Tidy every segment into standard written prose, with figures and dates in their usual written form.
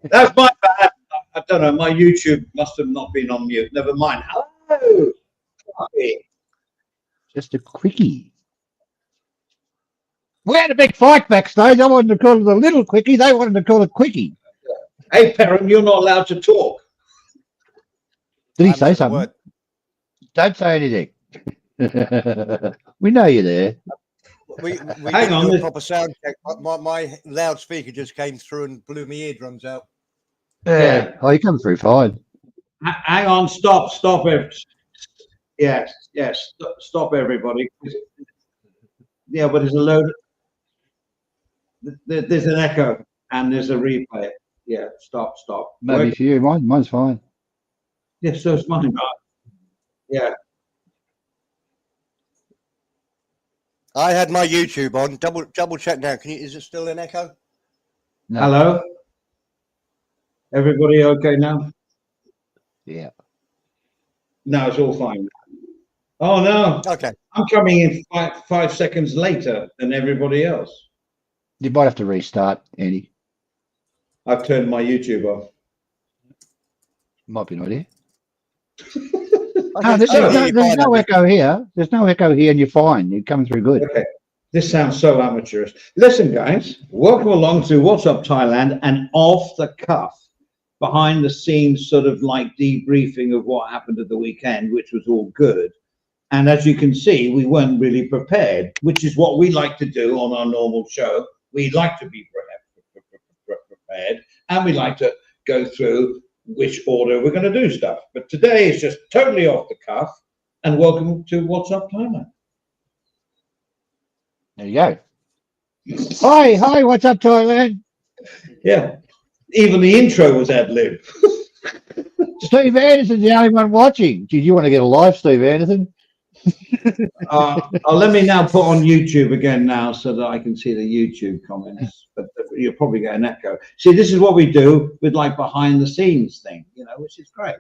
That's my bad. I don't know. My YouTube must have not been on mute. Never mind. Hello. Just a quickie. We had a big fight backstage. I wanted to call it a little quickie. They wanted to call it quickie. Hey, Perrin, you're not allowed to talk. Did he say something? Don't say anything. We know you're there. We Hang didn't on. do a proper sound check. My loudspeaker just came through and blew my eardrums out. Yeah. Oh, you come through fine. Hang on. Stop. Yes. Stop, everybody. Yeah, but there's a load. There's an echo and there's a replay. Yeah. Stop. Maybe for you. Mine's fine. Yeah, so it's mine. Yeah. I had my YouTube on. Double check now. Is it still an echo? No. Hello. Everybody okay now? Yeah. No, it's all fine. Oh no. Okay. I'm coming in 5 seconds later than everybody else. You might have to restart, Andy. I've turned my YouTube off. Might be an idea. I No, can- there's no echo here. There's no echo here, and you're fine. You're coming through good. Okay. This sounds so amateurish. Listen, guys, welcome along to What's Up Thailand, and off the cuff, behind the scenes sort of like debriefing of what happened at the weekend, which was all good. And as you can see, we weren't really prepared, which is what we like to do on our normal show. We like to be prepared, and we like to go through which order we're going to do stuff. But today is just totally off the cuff, and welcome to What's Up Thailand. There you go. Hi, what's up, Thailand? Yeah, even the intro was ad-lib. Steve Anderson's the only one watching. Did you want to get a live, Steve Anderson? Let me now put on YouTube again now so that I can see the YouTube comments, but you'll probably get an echo. See, this is what we do with like behind the scenes thing, which is great.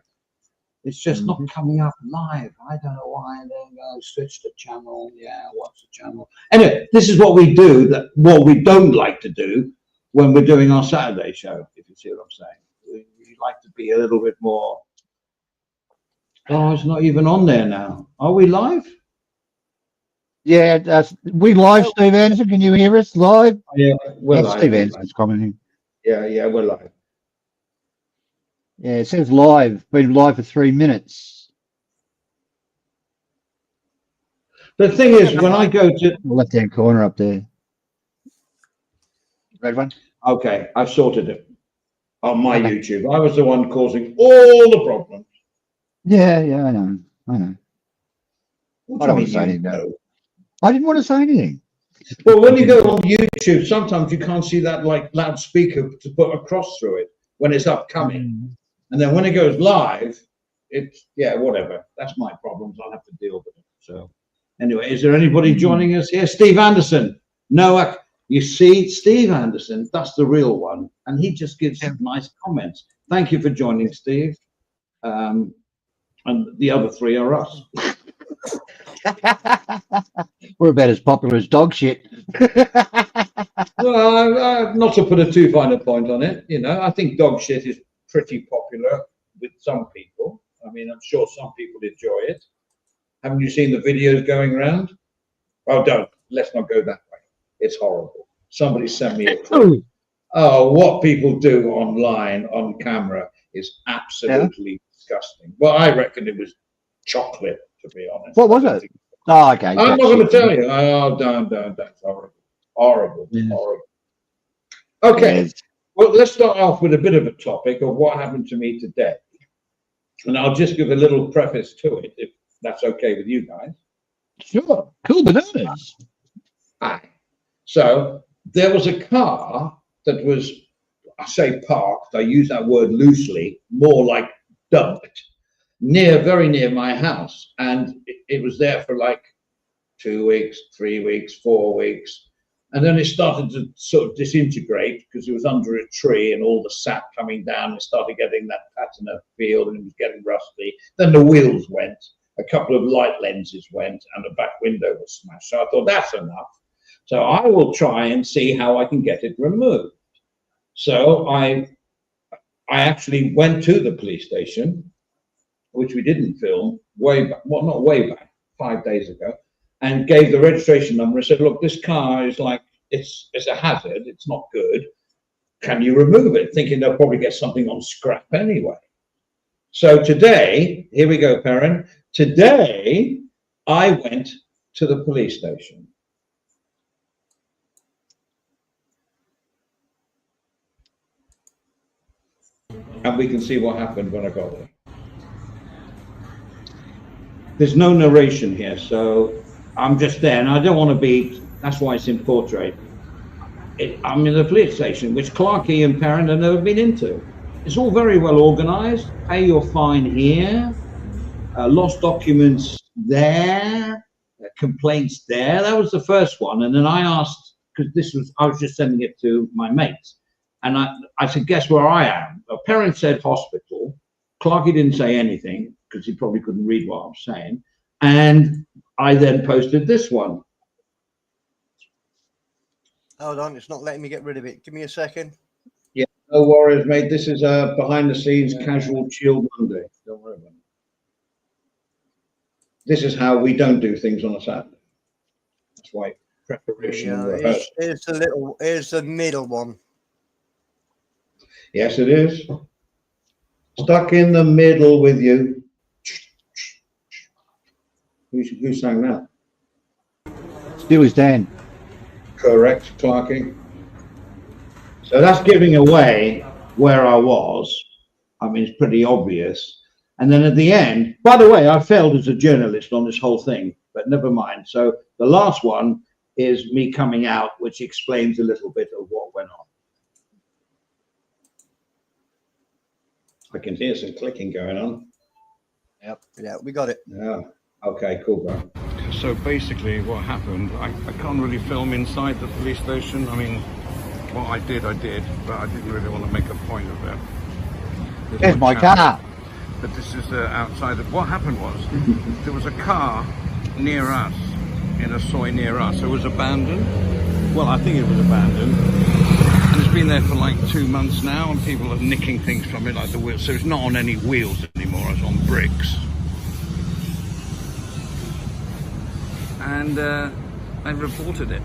It's just not coming up live. I don't know why. Then go switch the channel. Yeah, watch the channel. Anyway, this is what we do. What we don't like to do when we're doing our Saturday show. If you see what I'm saying, we like to be a little bit more. Oh, it's not even on there now. Are we live? Yeah, we live, Steve Anderson. Can you hear us live? Yeah, we're live. Steve Anderson's commenting. Yeah, we're live. Yeah, it says live. Been live for 3 minutes. The thing is, when I go to The left-hand corner up there. Red one? okay, I've sorted it on my YouTube. I was the one causing all the problems. Yeah, I know. I don't want to say anything. No. I didn't want to say anything. Well, when you go on YouTube, sometimes you can't see that like loudspeaker to put across through it when it's upcoming. And then when it goes live, it's, whatever. That's my problems. I'll have to deal with it. So anyway, is there anybody joining us here? Steve Anderson. No, you see, Steve Anderson, that's the real one. And he just gives nice comments. Thank you for joining, Steve. And the other three are us. We're about as popular as dog shit. Well, not to put a too fine a point on it, I think dog shit is pretty popular with some people. I mean, I'm sure some people enjoy it. Haven't you seen the videos going around? Oh, let's not go that way. It's horrible. Somebody sent me a clip. Oh, what people do online on camera is absolutely disgusting. Well, I reckon it was chocolate, to be honest. What was it? Oh, okay. I'm not going to tell you. Oh, don't. That's horrible. Horrible. Okay. Yes. Well, let's start off with a bit of a topic of what happened to me today. And I'll just give a little preface to it, if that's okay with you guys. Sure. Cool bananas. Hi. So there was a car that was, I say parked, I use that word loosely, more like dumped, very near my house. And it was there for like 2 weeks, 3 weeks, 4 weeks. And then it started to sort of disintegrate because it was under a tree and all the sap coming down. It started getting that patina feel and it was getting rusty. Then the wheels went, a couple of light lenses went, and the back window was smashed. So I thought, that's enough. So I will try and see how I can get it removed. So I actually went to the police station, which we didn't film way back, well, not way back, 5 days ago, and gave the registration number and said, look, this car is like, it's a hazard, it's not good. Can you remove it? Thinking they'll probably get something on scrap anyway. So today, here we go, Perrin. Today, I went to the police station. And we can see what happened when I got there. There's no narration here, so I'm just there, and I don't want to be, that's why it's in portrait. I'm in the police station, which Clarkey and Perrin have never been into. It's all very well organized. Pay your fine here, lost documents there, complaints there. That was the first one. And then I asked, because I was just sending it to my mates. And I said, guess where I am? Perrin said hospital. Clarkey didn't say anything because he probably couldn't read what I was saying. And I then posted this one. Hold on, it's not letting me get rid of it. Give me a second. Yeah, no worries, mate. This is a behind the scenes casual chill Monday. Don't worry about it. This is how we don't do things on a Saturday. That's why preparation and rehearsal. Here's the middle one. Yes, it is. Stuck in the middle with you. Who sang that? Still is Dan. Correct, Clarkey. So that's giving away where I was. I mean, it's pretty obvious. And then at the end, by the way, I failed as a journalist on this whole thing, but never mind. So the last one is me coming out, which explains a little bit of what went on. I can hear some clicking going on. Yep. Yeah, we got it. Yeah. Okay, cool, bro. So basically what happened, I can't really film inside the police station. I mean, what I did, but I didn't really want to make a point of it. There's my car. But this is outside of, what happened was, there was a car near us, in a soy near us. It was abandoned. Well, I think it was abandoned. And it's been there for like 2 months now, and people are nicking things from it, like the wheels. So it's not on any wheels anymore, it's on bricks. And I reported it.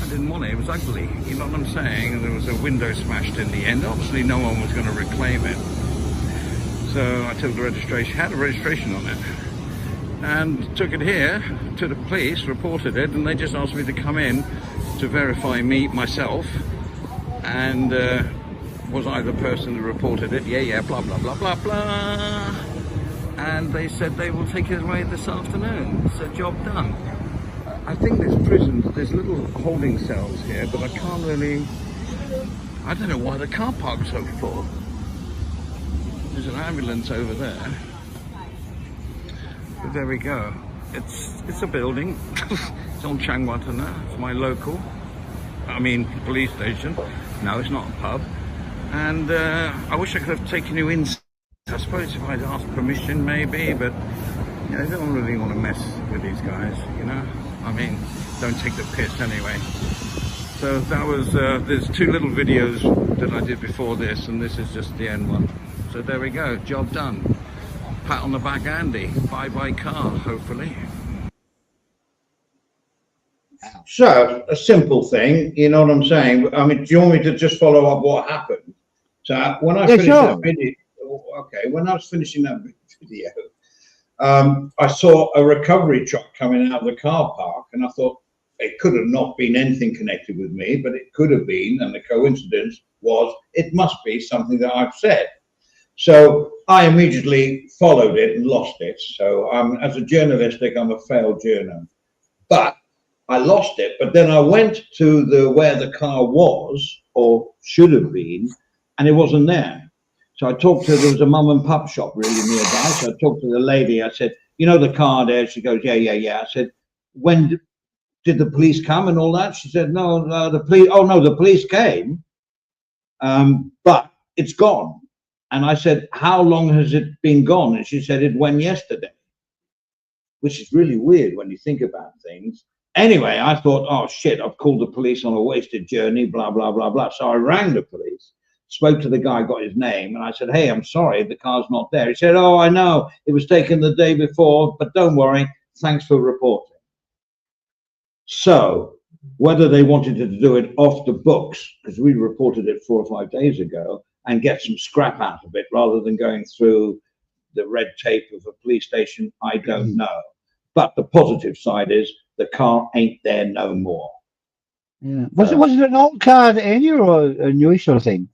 I didn't want it, it was ugly, you know what I'm saying? And there was a window smashed in the end. Obviously no one was going to reclaim it. So I took the registration, had a registration on it, and took it here to the police, reported it, and they just asked me to come in to verify myself, and was I the person who reported it? Yeah, blah, blah, blah, blah, blah. And they said they will take it away this afternoon. It's a job done. I think there's prisons, there's little holding cells here, but I can't really, I don't know why the car park's so full. There's an ambulance over there. But there we go. It's a building. It's on Changwatana. It's my local. I mean, police station. No, it's not a pub. And I wish I could have taken you in. I suppose if I'd asked permission, maybe, but you know, I don't really want to mess with these guys, you know. I mean, don't take the piss anyway. So that was, there's 2 little videos that I did before this, and this is just the end one. So there we go, job done. Pat on the back, Andy. Bye-bye car, hopefully. So, a simple thing, you know what I'm saying? I mean, do you want me to just follow up what happened? So, when I finished that video, okay, when I was finishing that video, I saw a recovery truck coming out of the car park, and I thought it could have not been anything connected with me, but it could have been, and the coincidence was it must be something that I've said. So I immediately followed it and lost it. So as a journalistic, I'm a failed journo. But I lost it. But then I went to where the car was, or should have been, and it wasn't there. So I talked to, there was a mum and pup shop really nearby. So I talked to the lady. I said, you know the car there? She goes, yeah. I said, when did the police come and all that? She said, no, the police, oh no, the police came, but it's gone. And I said, how long has it been gone? And she said, it went yesterday, which is really weird when you think about things. anyway, I thought, oh shit, I've called the police on a wasted journey, blah, blah, blah, blah. So I rang the police, spoke to the guy, got his name, and I said, hey, I'm sorry, the car's not there. He said, oh, I know, it was taken the day before, but don't worry, thanks for reporting. So whether they wanted to do it off the books, because we reported it 4 or 5 days ago, and get some scrap out of it rather than going through the red tape of a police station, I don't know. But the positive side is the car ain't there no more. Yeah. Was it an old car, Andy, or a newish sort of thing?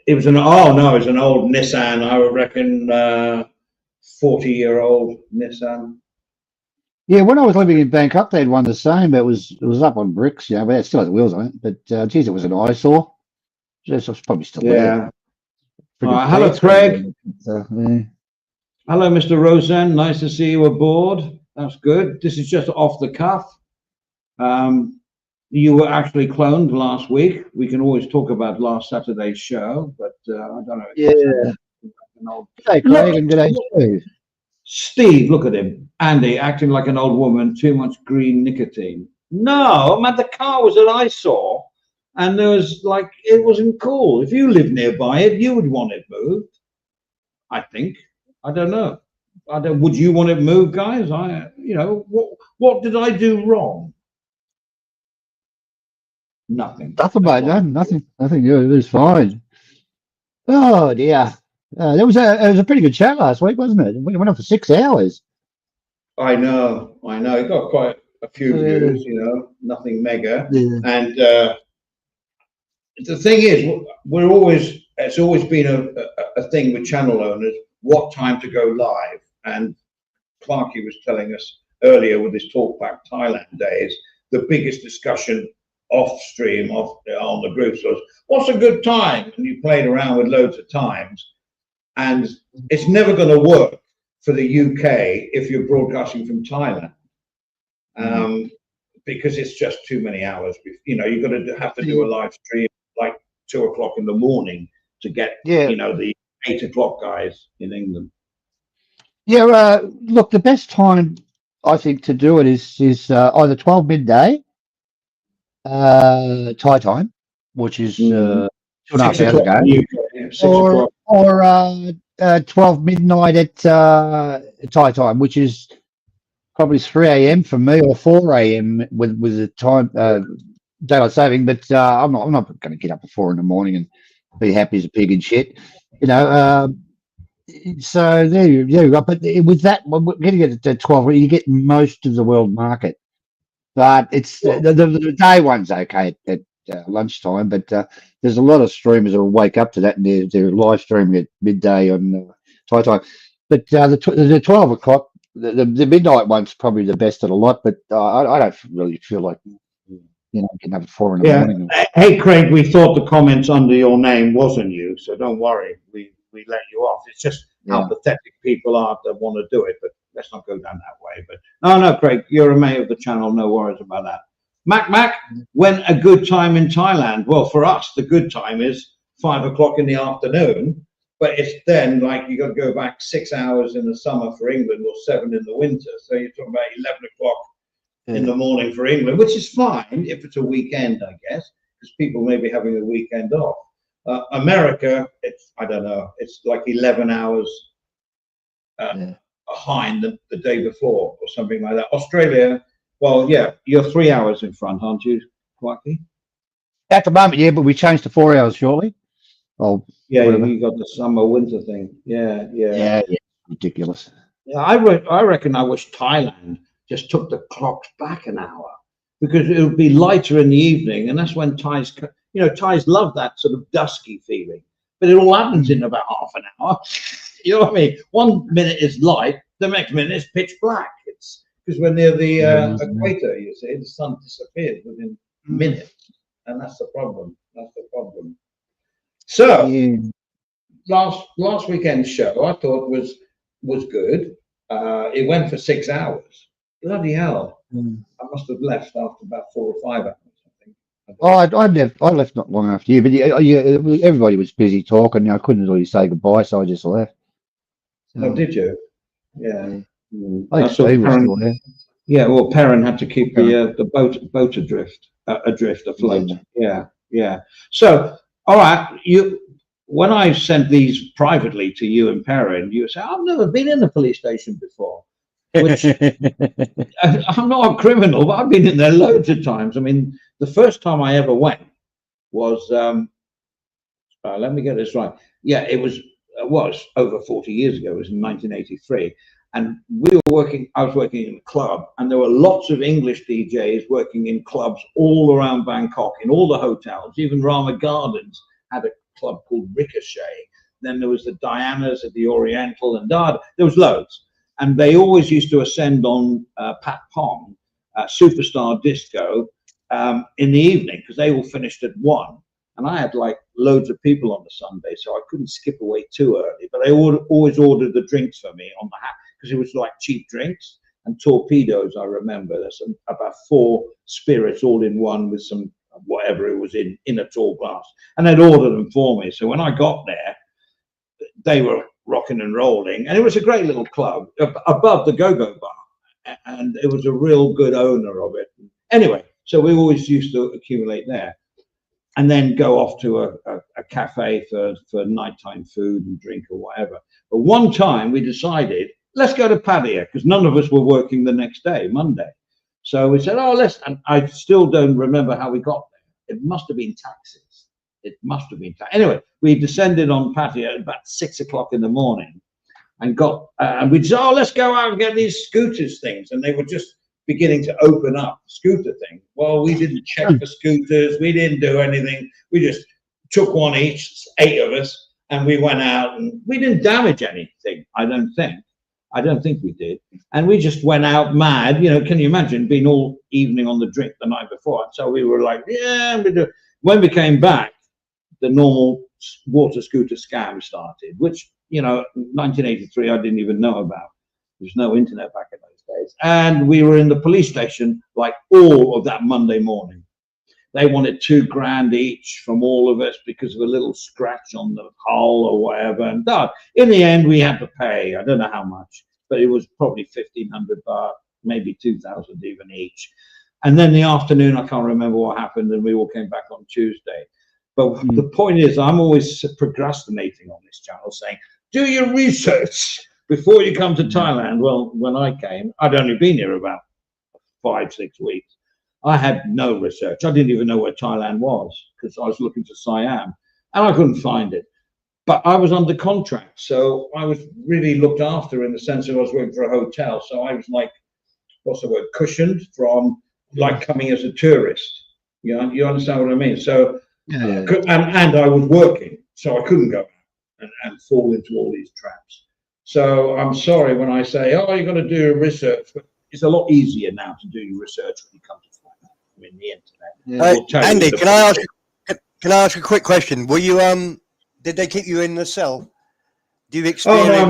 It was an it was an old Nissan, I would reckon, 40-year-old Nissan. Yeah, when I was living in Bangkok, they had one the same, but it was up on bricks, but it still had the wheels on it. But geez, it was an eyesore. It's probably still there. Hello, Craig. Yeah. Hello, Mr. Rosen. Nice to see you aboard. That's good. This is just off the cuff. You were actually cloned last week. We can always talk about last Saturday's show, but I don't know. Yeah. Hey, Craig, and g'day, Steve. Steve, look at him. Andy, acting like an old woman, too much green nicotine. No, man, the car was an eyesore, and there was it wasn't cool. If you live nearby it, you would want it moved. I think. I don't know. Would you want it moved, guys? What did I do wrong? Nothing. Nothing, mate. Nothing. It was fine. Oh dear. It was a pretty good chat last week, wasn't it? We went on for 6 hours. I know. It got quite a few views. Nothing mega. Yeah. And the thing is, it's always been a thing with channel owners. What time to go live? And Clarky was telling us earlier with his Talkback Thailand days, the biggest discussion off stream on the groups was, what's a good time? And you played around with loads of times, and it's never going to work for the UK if you're broadcasting from Thailand, because it's just too many hours. You're going to have to do a live stream like 2 o'clock in the morning to get the 8 o'clock guys in England. Yeah, look, the best time I think to do it is either 12 midday Thai time, which is 2.5 hours ago, or 12 midnight at Thai time, which is probably 3 a.m. for me, or 4 a.m. with the time daylight saving. But I'm not going to get up at 4 in the morning and be happy as a pig and shit, So there you go. But with that, getting it at 12, you get most of the world market. But it's the day one's okay at lunchtime. But there's a lot of streamers that will wake up to that, and they're live streaming at midday on Thai time. But the 12 o'clock, the midnight one's probably the best of the lot. But I don't really feel like getting up at 4 in the morning. Hey, Craig, we thought the comments under your name wasn't you, so don't worry. We let you off. It's just how pathetic people are that want to do it, but let's not go down that way. But no, Craig, you're a mate of the channel. No worries about that. Mac, when a good time in Thailand? Well, for us, the good time is 5 o'clock in the afternoon, but it's then you got to go back 6 hours in the summer for England, or 7 in the winter. So you're talking about 11 o'clock in the morning for England, which is fine if it's a weekend, I guess, because people may be having a weekend off. America, I don't know, it's like 11 hours behind the day before or something like that. Australia, well, yeah, you're 3 hours in front, aren't you, Quicky? At the moment, yeah, but we changed to 4 hours shortly. Oh, yeah, you got the summer winter thing. Yeah, ridiculous. Yeah, I reckon I wish Thailand just took the clocks back an hour, because it would be lighter in the evening, and that's when Thais love that sort of dusky feeling. But it all happens in about half an hour. You know what I mean? 1 minute is light, the next minute is pitch black. It's because we're near the equator, you see, the sun disappears within minutes, and that's the problem. So last weekend's show I thought was good. It went for 6 hours. Bloody hell! I must have left after about 4 or 5 hours. I left not long after you, but everybody was busy talking. I couldn't really say goodbye, so I just left. Oh, did you? Yeah. I think Steve was still there. Yeah, well, Perrin had to keep the boat adrift afloat. Yeah. So, all right, when I sent these privately to you and Perrin, you say, I've never been in the police station before, which I'm not a criminal, but I've been in there loads of times. I mean, the first time I ever went was, let me get this right. Yeah, it was over 40 years ago. It was in 1983. And I was working in a club, and there were lots of English DJs working in clubs all around Bangkok, in all the hotels. Even Rama Gardens had a club called Ricochet. Then there was the Dianas at the Oriental, and there was loads. And they always used to ascend on Pat Pong, Superstar Disco, in the evening, because they all finished at 1. And I had like loads of people on the Sunday, so I couldn't skip away too early. But they always ordered the drinks for me on the hat, because it was like cheap drinks and torpedoes. I remember there's about 4 spirits all in one with some whatever it was in a tall glass, and they'd order them for me. So when I got there, they were rocking and rolling, and it was a great little club above the go-go bar, and it was a real good owner of it. Anyway, so we always used to accumulate there, and then go off to a cafe for nighttime food and drink or whatever. But one time we decided, let's go to Pattaya, because none of us were working the next day, Monday. So we said, and I still don't remember how we got there. It must have been taxis. Anyway, we descended on Pattaya at about 6 o'clock in the morning, and we said, let's go out and get these scooters things. And they were just beginning to open up scooter thing. Well, we didn't check for scooters. We didn't do anything. We just took one each, 8 of us, and we went out, and we didn't damage anything. I don't think we did. And we just went out mad. Can you imagine being all evening on the drink the night before? So we were like, yeah, we do. When we came back, the normal water scooter scam started, which, 1983, I didn't even know about. There's no internet back in those days. And we were in the police station like all of that Monday morning. They wanted $2,000 each from all of us because of a little scratch on the hull or whatever. And in the end, we had to pay. I don't know how much, but it was probably 1,500 baht, maybe 2,000 even each. And then the afternoon, I can't remember what happened, and we all came back on Tuesday. But the point is, I'm always procrastinating on this channel, saying, do your research before you come to Thailand. Well, when I came, I'd only been here about 5-6 weeks. I had no research. I didn't even know where Thailand was, because I was looking for Siam, and I couldn't find it. But I was under contract, so I was really looked after in the sense that I was working for a hotel. So I was like, what's the word, cushioned from like coming as a tourist. You understand what I mean? So, and I was working, so I couldn't go and fall into all these traps. So I'm sorry when I say, you've got to do research, but it's a lot easier now to do your research when you come to Thailand. I mean, the internet. Andy, can I ask a quick question? Were you did they keep you in the cell? Do you experience?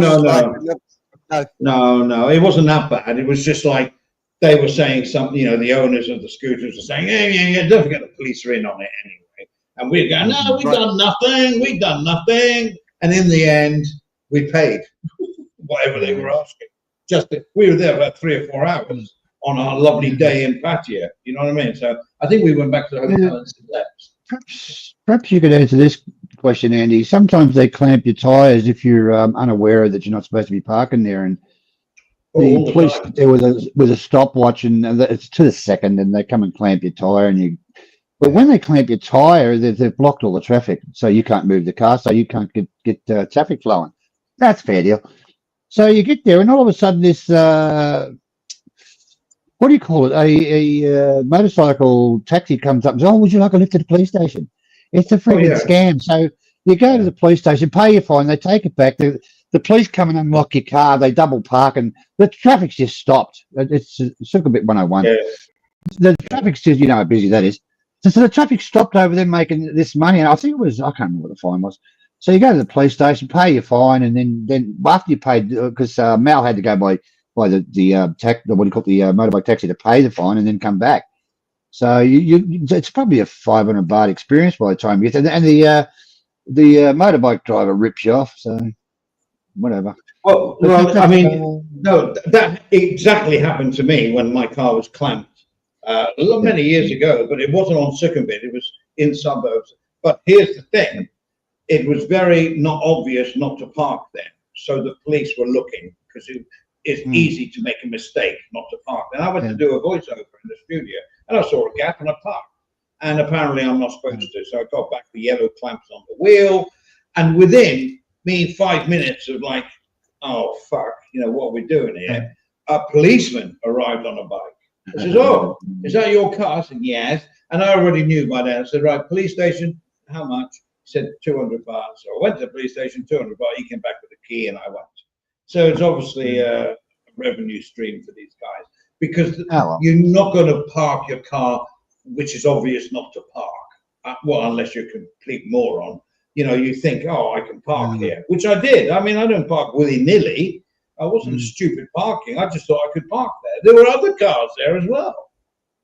No. It wasn't that bad. It was just like they were saying something. The owners of the scooters were saying, yeah, don't forget the police are in on it anyway. And we're going, no, we've done nothing. And in the end, we paid whatever they were asking. We were there about 3 or 4 hours on our lovely day in Pattaya. You know what I mean? So I think we went back to the hotel and slept. Perhaps you could answer this question, Andy. Sometimes they clamp your tyres if you're unaware that you're not supposed to be parking there, and the police there with a stopwatch, and it's to the second, and they come and clamp your tyre, but when they clamp your tyre, they've blocked all the traffic, so you can't move the car, so you can't get traffic flowing. That's fair deal. So you get there, and all of a sudden this what do you call it? A motorcycle taxi comes up and says, would you like a lift to the police station? It's a freaking scam. So you go to the police station, pay your fine, they take it back. The police come and unlock your car, they double park, and the traffic's just stopped. It's Circle Bit 101. Yeah. The traffic's just, how busy that is. So the traffic stopped over there making this money, and I think it was, I can't remember what the fine was. So you go to the police station, pay your fine, and then after you paid, because Mal had to go by the motorbike taxi to pay the fine and then come back. So it's probably a 500 baht experience by the time you get there, and the motorbike driver rips you off. So whatever. Well, I mean, no, that exactly happened to me when my car was clamped many years ago, but it wasn't on Sukhumvit, it was in suburbs. But here's the thing, it was very not obvious not to park there. So the police were looking because it's easy to make a mistake not to park. And I went to do a voiceover in the studio and I saw a gap and I parked. And apparently I'm not supposed to. So I got back the yellow clamps on the wheel. And within 5 minutes of like, oh, fuck, what are we doing here? A policeman arrived on a bike. I says, oh, is that your car? I said, yes. And I already knew by then. I said, right, police station, how much? He said, 200 baht. So I went to the police station, 200 baht. He came back with a key and I went. So it's obviously a revenue stream for these guys because you're not going to park your car, which is obvious not to park. Well, unless you're a complete moron. You think, oh, I can park here, which I did. I mean, I don't park willy-nilly. I wasn't stupid parking. I just thought I could park there. There were other cars there as well.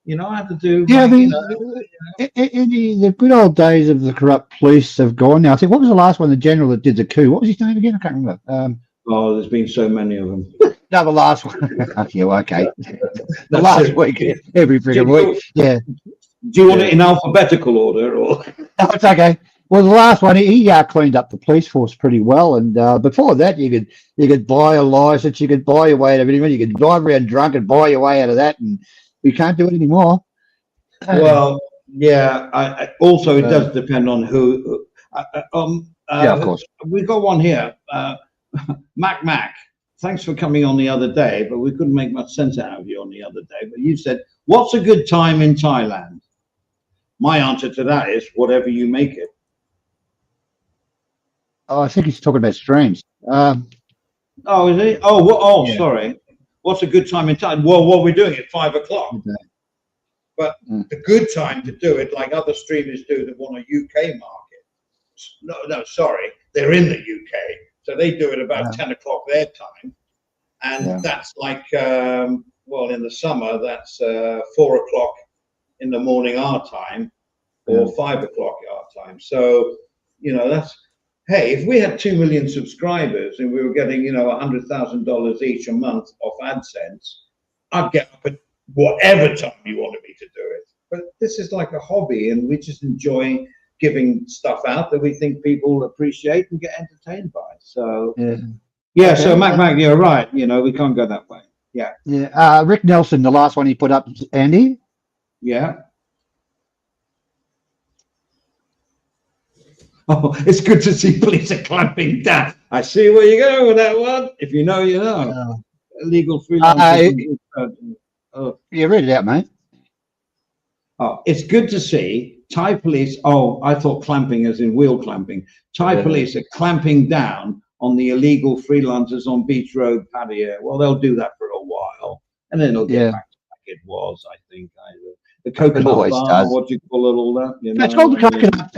I had to do. Yeah, the good old days of the corrupt police have gone now. I think, what was the last one, the general that did the coup? What was his name again? I can't remember. There's been so many of them. No, the last one. Okay. The last week, every freaking week. Yeah. Do you want it in alphabetical order or? No, it's okay. Well, the last one, he cleaned up the police force pretty well, and before that, you could buy a license, you could buy your way out of anything, you could drive around drunk and buy your way out of that, and we can't do it anymore. Well, yeah. Also, it does depend on who. Yeah, of course. We've got one here, Mac. Thanks for coming on the other day, but we couldn't make much sense out of you on the other day. But you said, "What's a good time in Thailand?" My answer to that is whatever you make it. Oh, I think he's talking about streams. Oh, is he? Oh, Yeah. Sorry. What's a good time in time? Well, what we're doing at 5 o'clock. Okay. But the good time to do it, like other streamers do that want a UK market. No, sorry, they're in the UK, so they do it about 10 o'clock their time, and that's like, in the summer that's 4 o'clock in the morning our time, or 5 o'clock our time. So that's. Hey, if we had 2 million subscribers and we were getting, $100,000 each a month off AdSense, I'd get up at whatever time you wanted me to do it. But this is like a hobby, and we just enjoy giving stuff out that we think people appreciate and get entertained by. So, So Mac, you're right. We can't go that way. Yeah. Yeah. Rick Nelson, the last one he put up, Andy. Yeah. Oh, it's good to see police are clamping down. I see where you're going with that one. If you know, you know. Illegal freelance. You read it out, mate. Oh, it's good to see Thai police. Oh, I thought clamping as in wheel clamping. Thai police are clamping down on the illegal freelancers on Beach Road patio. Well, they'll do that for a while, and then they'll get back to like it was. I think the coconut bar. What do you call it? All that. It's called the coconut.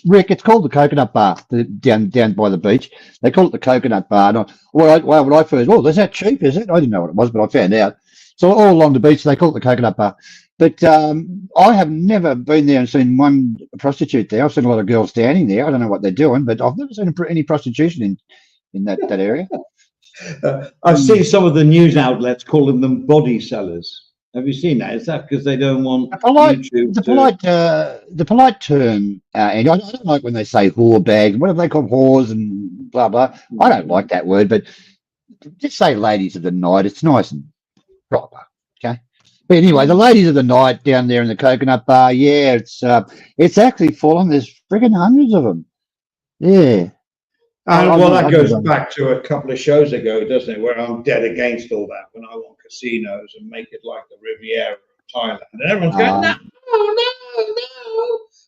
Rick, it's called the coconut bar down by the beach. They call it the coconut bar. And when I first, is that cheap? Is it? I didn't know what it was, but I found out. So all along the beach, they call it the coconut bar. But I have never been there and seen one prostitute there. I've seen a lot of girls standing there. I don't know what they're doing, but I've never seen any prostitution in that area. I've seen some of the news outlets calling them body sellers. Have you seen that? Is that because they don't want YouTube the polite term, and I don't like when they say whore bags. What do they call whores and blah blah? I don't like that word, but just say ladies of the night. It's nice and proper. Okay. But anyway, the ladies of the night down there in the coconut bar, it's actually full on. There's friggin' hundreds of them. Yeah. That goes back to a couple of shows ago, doesn't it? Where I'm dead against all that when I want casinos and make it like the Riviera of Thailand. And everyone's going, no.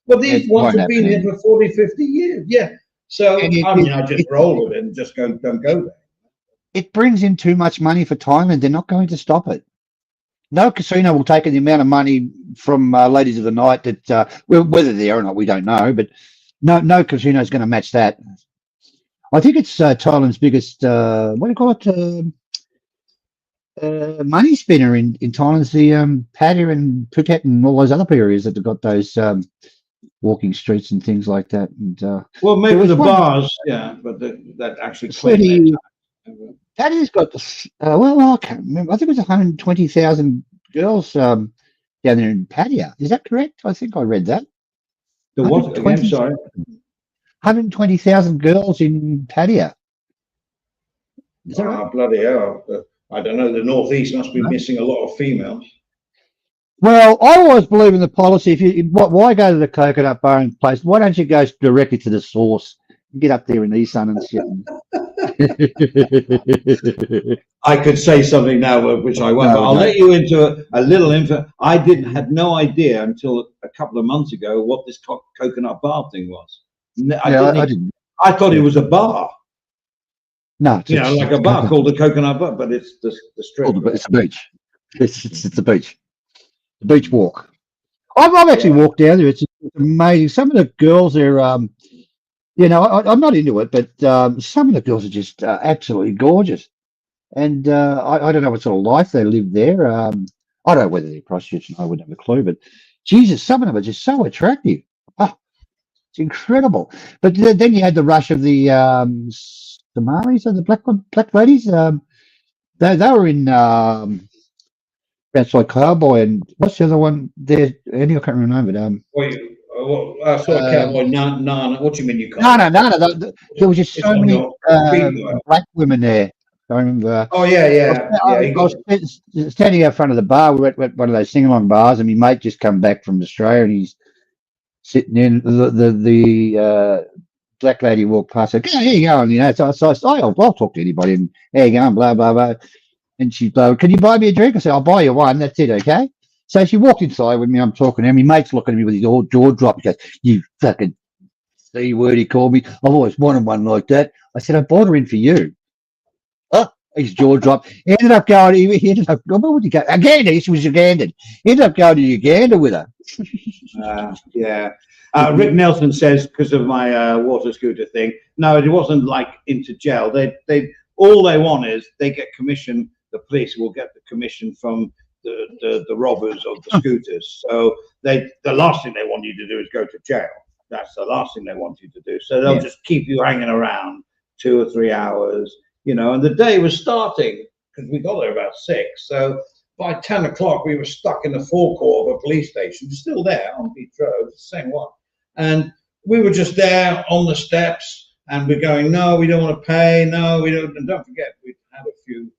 Well, these ones have been here for 40, 50 years. Yeah. So, I just roll with it and just don't go there. It brings in too much money for Thailand. They're not going to stop it. No casino will take the amount of money from ladies of the night that, whether they're or not, we don't know, but no casino is going to match that. I think it's Thailand's biggest, what do you call it, money spinner in Thailand's the Pattaya and Phuket and all those other areas that have got those walking streets and things like that. And maybe the bars, but that actually Paddy's got, well, I can't remember. I think it was 120,000 girls down there in Padia. Is that correct? I think I read that. The what again? Sorry. 120,000 girls in Padia. Is that right? Bloody hell. I don't know. The Northeast must be missing a lot of females. Well, I always believe in the policy. Why go to the coconut barring place? Why don't you go directly to the source? Get up there in the sun and shit. I could say something now, which I won't. But I'll let you into a little info. I had no idea until a couple of months ago what this coconut bar thing was. I didn't. I thought it was a bar. No, like a bar called the Coconut Bar, but it's the strip. It's the beach. It's the beach. The beach walk. I've actually walked down there. It's amazing. Some of the girls are, I'm not into it, but some of the girls are just absolutely gorgeous. And I don't know what sort of life they live there. I don't know whether they're prostitutes. I wouldn't have a clue. But Jesus, some of them are just so attractive. Oh, it's incredible. But then you had the rush of the Somalis and the black ladies. They were in outside Cowboy, and what's the other one there? Andy, I can't remember. I saw Cowboy Nana. What do you mean you can't? No. There was just so many black women there. I remember. Oh yeah. I was standing out front of the bar. We were at one of those sing-along bars, and my mate just come back from Australia, and he's sitting in the black lady walked past. Said, "How you going?" So I'll talk to anybody, and how you going? Blah blah blah. And she's like, "Can you buy me a drink?" I said, "I'll buy you one. That's it, okay?" So she walked inside with me. I'm talking to her. My mate's looking at me with his jaw drop. He goes, "You fucking C word," he called me. "I've always wanted one like that." I said, "I bought her in for you." Oh, his jaw dropped. He ended up going. He ended up. Where would you go? Uganda. She was Ugandan. He ended up going to Uganda with her. Yeah. Rick Nelson says, because of my water scooter thing, no, it wasn't like into jail. They all they want is they get commission. The police will get the commission from the robbers of the scooters. So the last thing they want you to do is go to jail. That's the last thing they want you to do. So they'll just keep you hanging around 2 or 3 hours, and the day was starting because we got there about 6. So by 10 o'clock, we were stuck in the forecourt of a police station. It's still there on Beach Road, the same one. And we were just there on the steps and we're going, no, we don't want to pay. No, we don't. And don't forget, we've had a few,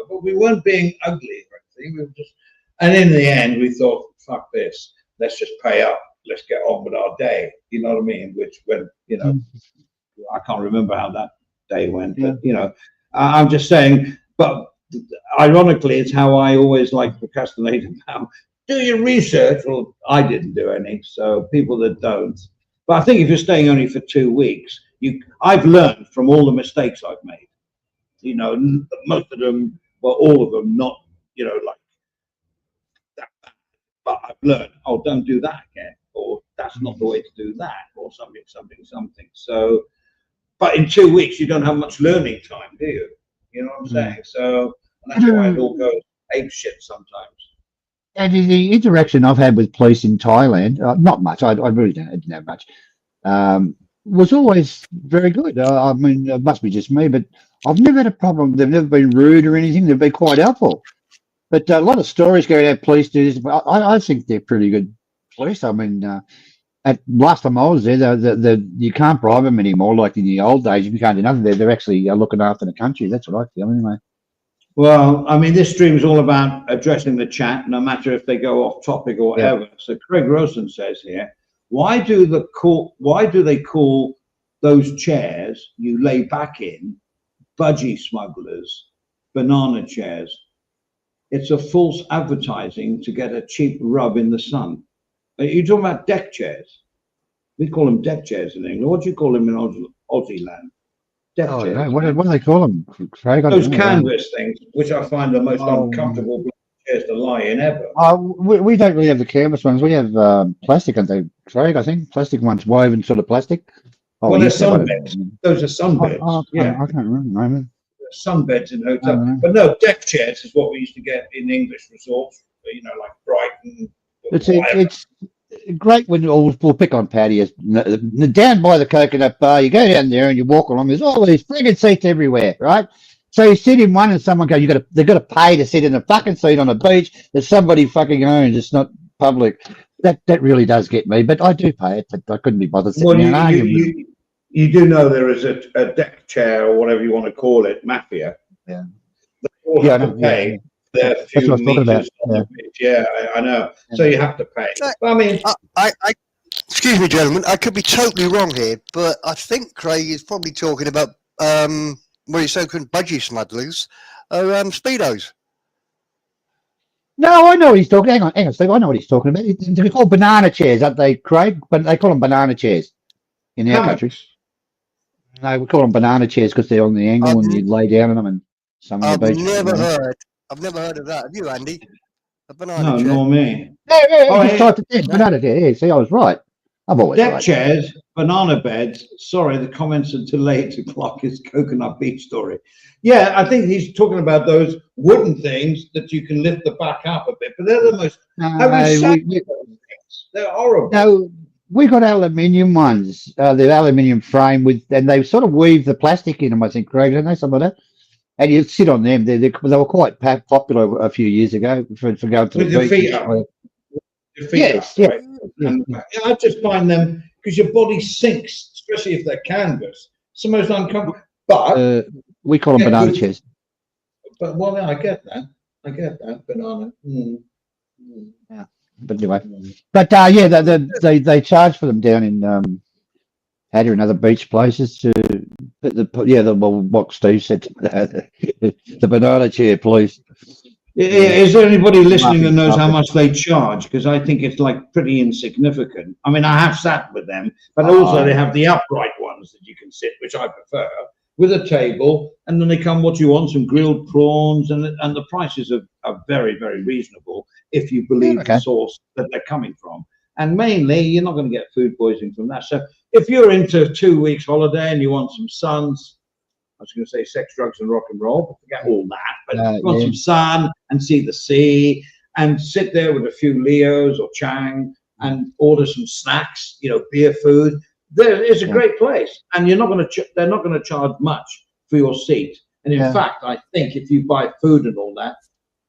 but we weren't being ugly or anything. We were just, and in the end, we thought, fuck this. Let's just pay up. Let's get on with our day. You know what I mean? Which when, I can't remember how that day went, but, I'm just saying, but ironically, it's how I always like procrastinate about. Do your research. Well, I didn't do any, so people that don't. But I think if you're staying only for 2 weeks, I've learned from all the mistakes I've made. Most of them, well, all of them, not, like that. But I've learned, don't do that again, or that's not the way to do that, or something. So, but in 2 weeks, you don't have much learning time, do you? You know what I'm saying? So, and that's why it all goes ape shit sometimes. And the interaction I've had with police in Thailand, not much, I really didn't have much, was always very good. I mean, it must be just me, but I've never had a problem. They've never been rude or anything. They've been quite helpful. But a lot of stories going out, police do this, but I think they're pretty good police. I mean, at last time I was there, you can't bribe them anymore like in the old days. You can't do nothing. They're actually looking after the country. That's what I feel anyway. Well, I mean, this stream is all about addressing the chat, no matter if they go off topic or whatever. Yeah. So Craig Rosen says here, why do they call those chairs you lay back in budgie smugglers, banana chairs? It's a false advertising to get a cheap rub in the sun. Are you talking about deck chairs? We call them deck chairs in England. What do you call them in Aussie land? No. What do they call them, Craig? Those canvas things, which I find the most uncomfortable chairs to lie in ever. We don't really have the canvas ones. We have plastic, aren't they, Craig? I think plastic ones, woven sort of plastic. Well, they're sunbeds. Those are sunbeds. I can't remember. Sunbeds in hotels, but no, deck chairs is what we used to get in English resorts. Like Brighton. It's great when we'll pick on Paddy. Down by the coconut bar, you go down there and you walk along. There's all these friggin' seats everywhere, right? So you sit in one and someone goes, they've got to pay to sit in a fucking seat on a beach that somebody fucking owns. It's not public. That really does get me. But I do pay it. But I couldn't be bothered sitting Well, there and arguing. you do know there is a deck chair or whatever you want to call it, mafia. Yeah. They all have to pay their That's few what I was talking about. meters on the beach. Yeah, I know. So you have to pay. But, I mean, I excuse me, gentlemen. I could be totally wrong here, but I think Craig is probably talking about what he's so-called budgie smugglers, speedos. No, I know what he's talking. Hang on, Steve. I know what he's talking about. They're called banana chairs, aren't they, Craig? But they call them banana chairs in our country. No, we call them banana chairs because they're on the angle and you lay down on them and some on the beach. I've never heard of that. Have you, Andy? A banana chair? nor me. Yeah, just typed it in. Banana chair. Yeah, see, I was right. I've always Deck right. chairs, banana beds. Sorry, the comments until 8 o'clock is Coconut Beach story. Yeah, I think he's talking about those wooden things that you can lift the back up a bit, but they're the most. They're horrible. No, we got aluminium ones. The aluminium frame and they sort of weave the plastic in them. I think, Craig, don't they? Some of that. And you sit on them. They were quite popular a few years ago for going to with the your beach. feet up. Your feet up, Yeah. right? And I just find them because your body sinks, especially if they're canvas. It's the most uncomfortable. But we call them banana chairs. But well, yeah, I get that banana. Yeah, but anyway, they charge for them down in Hatter and other beach places to what Steve said, the banana chair, please. Is there anybody listening that knows how much they charge? Because I think it's like pretty insignificant. I mean, I have sat with them, but also they have the upright ones that you can sit, which I prefer, with a table, and then they come what you want, some grilled prawns, and the prices are very, very reasonable if you believe the source that they're coming from. And mainly, you're not going to get food poisoning from that. So if you're into 2 weeks holiday and you want some suns, I was going to say sex, drugs, and rock and roll, but forget all that. But you want some sun and see the sea and sit there with a few Leos or Chang and order some snacks, beer, food. There is a great place, and they're not going to charge much for your seat. And in fact, I think if you buy food and all that,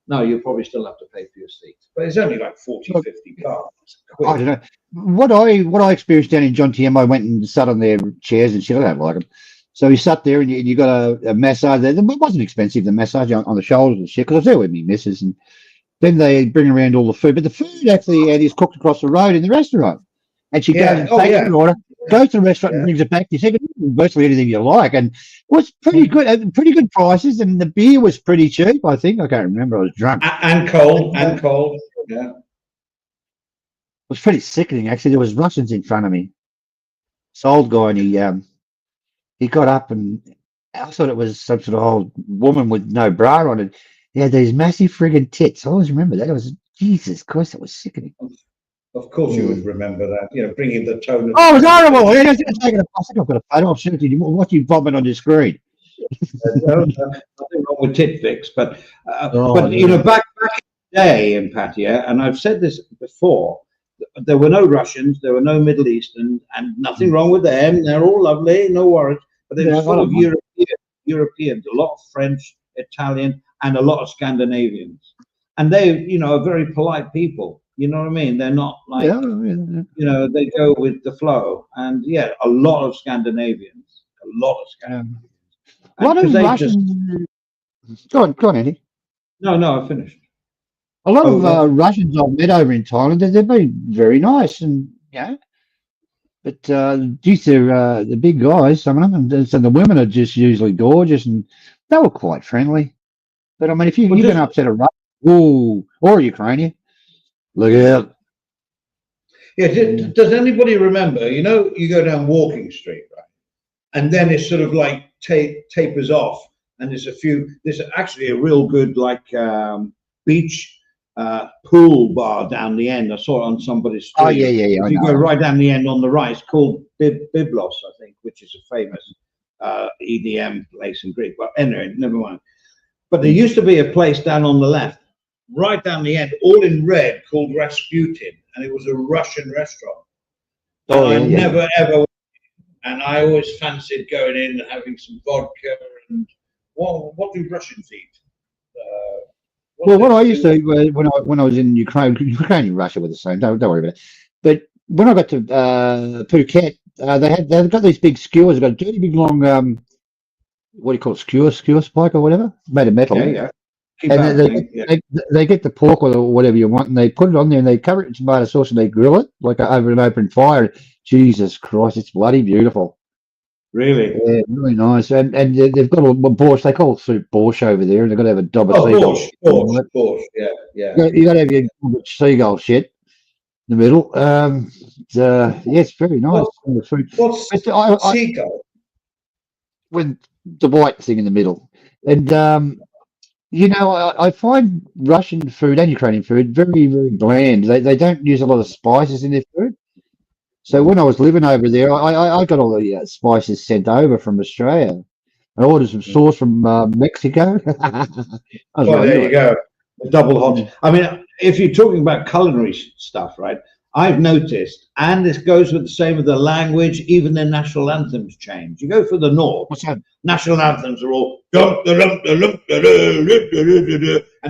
no, you'll probably still have to pay for your seat. But it's only like 40, 50 pounds. I don't know. What I experienced down in John TM, I went and sat on their chairs and shit. I don't like them. So you sat there and you got a massage there. It wasn't expensive, the massage on the shoulders and shit, because I was there with me missus. And then they bring around all the food. But the food actually is cooked across the road in the restaurant. And she goes and takes an order, goes to the restaurant and brings it back to you. So you can eat virtually anything you like. And it was pretty good prices. And the beer was pretty cheap, I think. I can't remember. I was drunk. And cold. Yeah. It was pretty sickening, actually. There was Russians in front of me. This old guy, and he got up, and I thought it was some sort of old woman with no bra on it. He had these massive friggin' tits. I always remember that. It was, Jesus Christ, that was sickening. Of course you would remember that, bringing the tone of... Oh, it was horrible. I think I've got a photo. I'll show it to you. What you bombing on your screen? Nothing wrong with tit fix, but back in the day in Pattaya, and I've said this before, there were no Russians, there were no Middle Eastern, and nothing wrong with them. They're all lovely, no worries. But they were full of Europeans, a lot of French, Italian, and a lot of Scandinavians. And they, are very polite people. You know what I mean? They're not like, they go with the flow. And a lot of Scandinavians. A lot of Russians. Go on, Eddie. No, I finished. A lot of Russians I've met over in Thailand, they've been very nice, and but due to the big guys, some of them, and the women are just usually gorgeous, and they were quite friendly. But I mean, if you've been upset a Russian, or a Ukrainian, look out. Yeah, does anybody remember? You go down Walking Street, right, and then it's sort of like tapers off, and there's actually a real good beach pool bar down the end. I saw it on somebody's street. Oh yeah. If you go right down the end on the right, it's called Biblos, I think, which is a famous EDM place in Greek. But anyway, never mind. But there used to be a place down on the left, right down the end, all in red, called Rasputin, and it was a Russian restaurant. Never ever, and I always fancied going in and having some vodka and what do Russians eat? Well, what I used to when I was in Ukraine and Russia were the same. Don't worry about it. But when I got to Phuket, they've got these big skewers. They've got a dirty big long what do you call it, skewer spike or whatever, made of metal. Yeah. Keep And happening, they get the pork or whatever you want, and they put it on there and they cover it in tomato sauce and they grill it like over an open fire. Jesus Christ, it's bloody beautiful. Really? Yeah, really nice. And they've got a borscht. They call it soup borscht over there, and they've got to have a dob of seagull. Borscht. Yeah. You got to have your seagull shit in the middle. Yeah, it's very nice. What's seagull? With the white thing in the middle, and I find Russian food and Ukrainian food very, very bland. They don't use a lot of spices in their food. So when I was living over there, I got all the spices sent over from Australia. I ordered some sauce from Mexico. Well, there you go. Double hot. I mean, if you're talking about culinary stuff, right? I've noticed, and this goes with the same with the language, even their national anthems change. You go for the north, What's that? national anthems are all and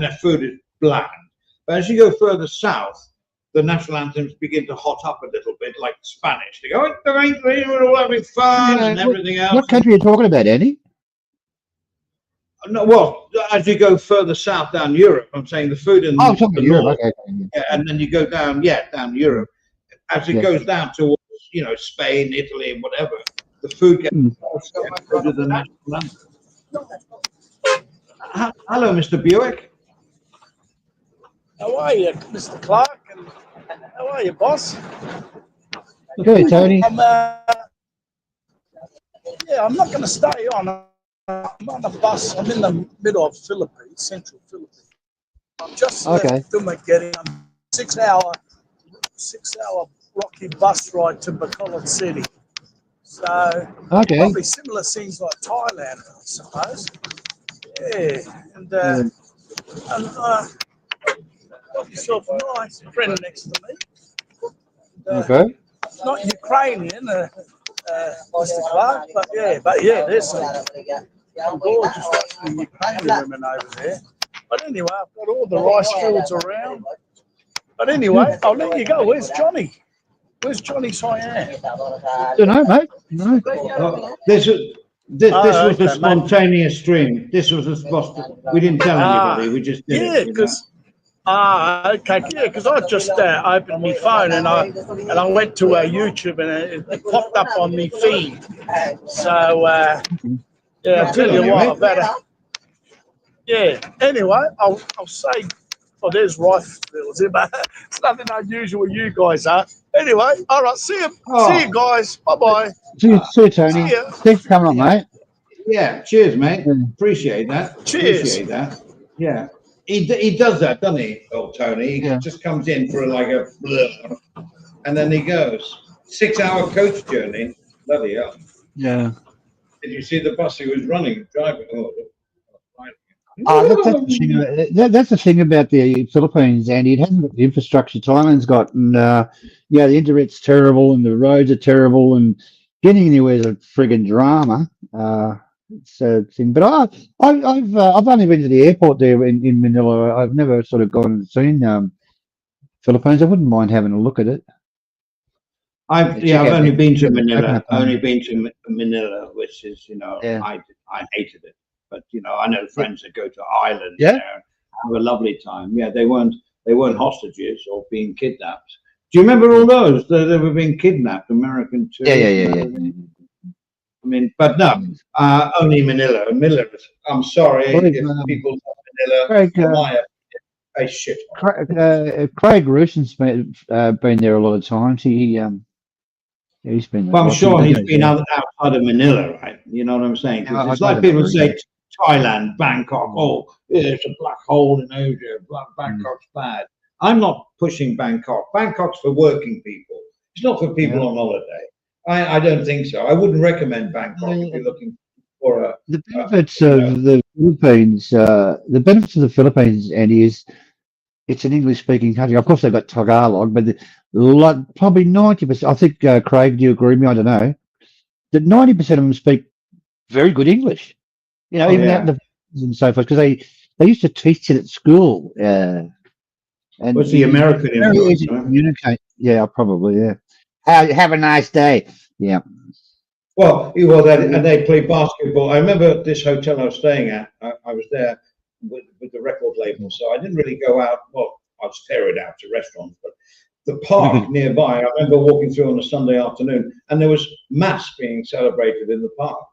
their food is bland. But as you go further south, the national anthems begin to hot up a little bit, like Spanish. They go, we're all having fun and everything else. What country are you talking about, Andy? No, well, as you go further south down Europe, I'm saying the food in Oh, talking the about Europe. north, Okay. yeah, and then you go down Europe. As it goes down towards, Spain, Italy, and whatever, the food gets closer to the national anthem. Hello, Mr. Buick. How are you, Mr. Clark? And how are you, boss? Good, Tony. I'm not going to stay on. I'm on a bus. I'm in the middle of Philippines, central Philippines. I'm just left Dumaguete. I'm 6 hour rocky bus ride to Bacolod City. So probably similar scenes like Thailand, I suppose. Yeah, and got yourself a nice friend next to me. Not Ukrainian, Mr. Clark, but there's some gorgeous Ukrainian women over there. But anyway, I've got all the rice fields around. But anyway, I'll let you go. Where's Johnny? Where's Johnny Cyan? Don't know, mate. No. This was a spontaneous stream. This was a we didn't tell anybody. We just did it. Because I just opened my phone and I went to YouTube and it popped up on my feed. So I'll tell you what, I better. Yeah. Anyway, I'll say. Oh, there's rice fields, but it's nothing unusual with you guys are. Anyway, all right, see you guys. Bye-bye. See you, Tony. Thanks for coming on, mate. Yeah, cheers, mate. Appreciate that. Cheers. Appreciate that. Yeah. He does that, doesn't he, old Tony? He just comes in for like a blur, and then he goes. 6 hour coach journey. Bloody hell. Yeah. Did you see the bus he was driving? That's the thing about the Philippines, Andy. It hasn't got the infrastructure Thailand's got, and the internet's terrible, and the roads are terrible, and getting anywhere is a friggin' drama. It's a thing. But I've only been to the airport there in Manila. I've never sort of gone and seen Philippines. I wouldn't mind having a look at it. I've only been to Manila. Manila, which is I hated it. But I know friends that go to Ireland there, have a lovely time. Yeah, they weren't hostages or being kidnapped. Do you remember all those? They were being kidnapped, American too. Yeah. I mean, but no, only Manila. Manila. I'm sorry if people love Manila. A shit. Craig Russen's been there a lot of times. He's been. Well, I'm sure he's been outside of Manila, right? You know what I'm saying? It's like people say Thailand, Bangkok. Oh, it's a black hole in Asia. Bangkok's bad. I'm not pushing Bangkok. Bangkok's for working people. It's not for people on holiday. I don't think so. I wouldn't recommend Bangkok if you're looking for the benefits of the Philippines. The benefits of the Philippines, Andy, is it's an English-speaking country. Of course, they've got Tagalog, but probably 90%. I think Craig, do you agree with me? I don't know. That 90% of them speak very good English. You know, Oh, even out yeah. in the and so forth, because they used to teach it at school. And What's the American very influence? easy to Huh? communicate. Yeah, probably. Yeah. Have a nice day. Yeah. Well, and they play basketball. I remember this hotel I was staying at. I was there with the record label, so I didn't really go out. Well, I'd ferret out to restaurants, but the park nearby. I remember walking through on a Sunday afternoon, and there was mass being celebrated in the park,